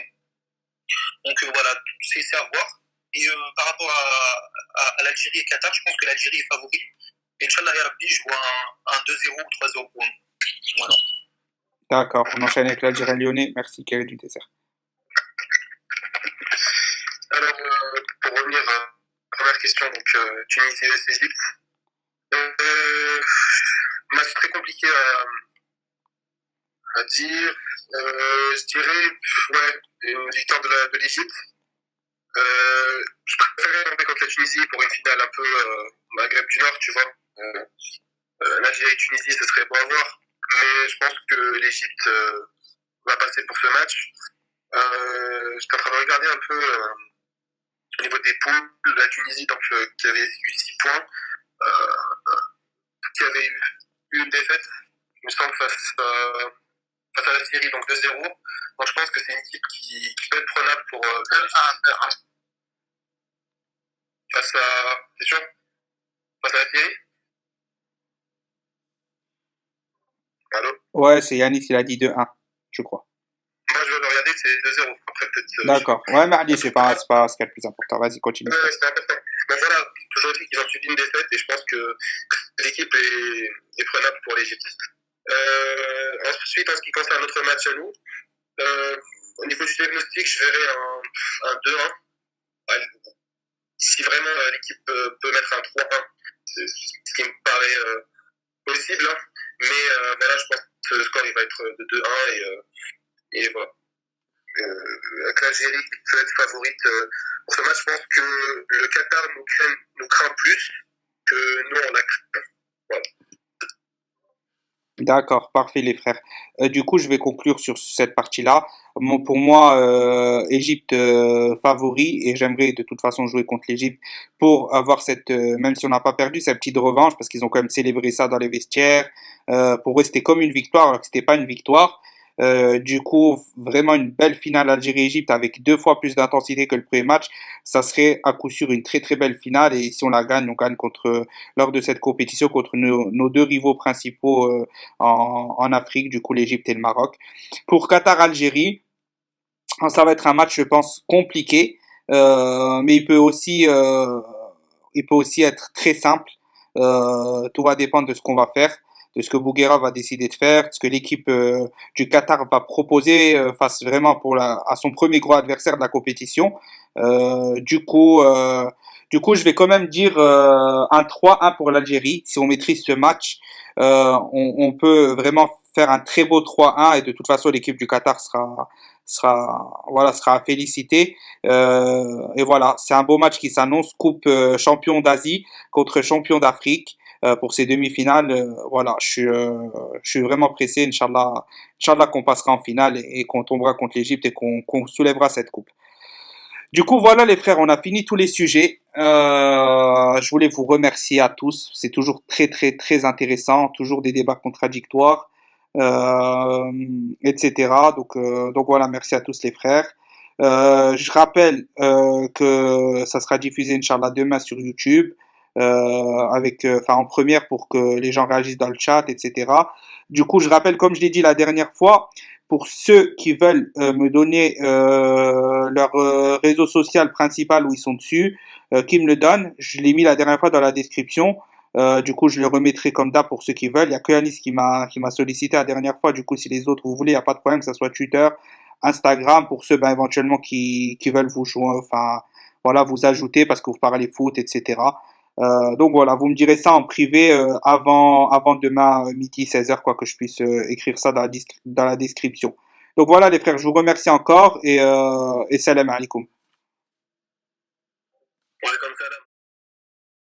Speaker 4: Donc voilà, c'est à voir. Et par rapport à l'Algérie et Qatar, je pense que l'Algérie est favori. Et Inch'Allah, ya Rabbi, je vois un 2-0 ou 3-0 pour nous. Voilà.
Speaker 1: D'accord, on enchaîne avec l'Algérie lyonnais. Merci, Guéret du désert.
Speaker 5: Alors, pour revenir à la première question, donc Tunisie vs Égypte. Match très compliqué à dire. Je dirais, ouais, une victoire de l'Égypte. Je préférerais tomber contre la Tunisie pour une finale un peu Maghreb du Nord, tu vois. L'Algérie-Tunisie, ce serait beau à voir. Mais je pense que l'Égypte va passer pour ce match. J'étais en train de regarder un peu au niveau des poules, la Tunisie donc, qui avait eu 6 points, qui avait eu une défaite, il me semble, face à la Syrie, donc 2-0. Donc je pense que c'est une équipe qui peut être prenable pour face à. C'est sûr? Face à la Syrie? Allô?
Speaker 1: Ouais, c'est Yanis, il a dit 2-1, je crois.
Speaker 5: Moi je vais le regarder, c'est 2-0. Après peut-être.
Speaker 1: D'accord. Ouais, mais allez, c'est pas ce qui est le plus important. Vas-y, continue.
Speaker 5: Ouais, c'est important. Mais voilà, toujours dit qu'ils ont subi une défaite et je pense que l'équipe est prenable pour l'Égypte. Ensuite, en ce qui concerne notre match à nous, au niveau du diagnostic, je verrais un 2-1. Si vraiment l'équipe peut mettre un 3-1, c'est ce qui me paraît possible. Hein. Mais voilà, je pense que le score il va être de 2-1 et voilà. Avec l'Algérie qui peut être favorite Pour ce match, je pense que le Qatar nous craint plus que nous, on a craint. Voilà.
Speaker 1: D'accord, parfait les frères. Du coup, je vais conclure sur cette partie-là. Pour moi, Égypte favori et j'aimerais de toute façon jouer contre l'Égypte pour avoir cette, même si on n'a pas perdu, cette petite revanche parce qu'ils ont quand même célébré ça dans les vestiaires. Pour eux, c'était comme une victoire alors que c'était pas une victoire. Du coup, vraiment une belle finale Algérie-Égypte avec 2 fois plus d'intensité que le premier match. Ça serait à coup sûr une très très belle finale et si on gagne contre lors de cette compétition contre nos 2 rivaux principaux en Afrique, du coup l'Égypte et le Maroc. Pour Qatar-Algérie, ça va être un match, je pense, compliqué, mais il peut aussi être très simple. Tout va dépendre de ce qu'on va faire, de ce que Bouguera va décider de faire, de ce que l'équipe du Qatar va proposer face vraiment à son premier gros adversaire de la compétition. Du coup, je vais quand même dire un 3-1 pour l'Algérie. Si on maîtrise ce match, on peut vraiment faire un très beau 3-1 et de toute façon l'équipe du Qatar sera à féliciter. Et voilà, c'est un beau match qui s'annonce. Coupe champion d'Asie contre champion d'Afrique pour ces demi-finales. Voilà, je suis vraiment pressé. Inch'Allah, Inch'Allah qu'on passera en finale et qu'on tombera contre l'Égypte et qu'on soulèvera cette coupe. Du coup, voilà les frères, on a fini tous les sujets. Je voulais vous remercier à tous. C'est toujours très très très intéressant, toujours des débats contradictoires, euh, etc. Donc voilà, merci à tous les frères. Je rappelle que ça sera diffusé Inch'Allah demain sur YouTube, enfin en première pour que les gens réagissent dans le chat, etc. Du coup, je rappelle, comme je l'ai dit la dernière fois, pour ceux qui veulent me donner leur réseau social principal où ils sont dessus, qui me le donnent. Je l'ai mis la dernière fois dans la description. Du coup, je le remettrai comme d'hab pour ceux qui veulent. Il y a que Anis qui m'a sollicité la dernière fois. Du coup, si les autres vous voulez, il n'y a pas de problème, que ce soit Twitter, Instagram, pour ceux ben, éventuellement qui veulent vous joindre, enfin voilà, vous ajouter parce que vous parlez foot, etc. Donc voilà, vous me direz ça en privé avant demain midi 16h, quoi que je puisse écrire ça dans la description. Donc voilà les frères, je vous remercie encore et salam alaikum.
Speaker 5: Ouais, comme ça, là.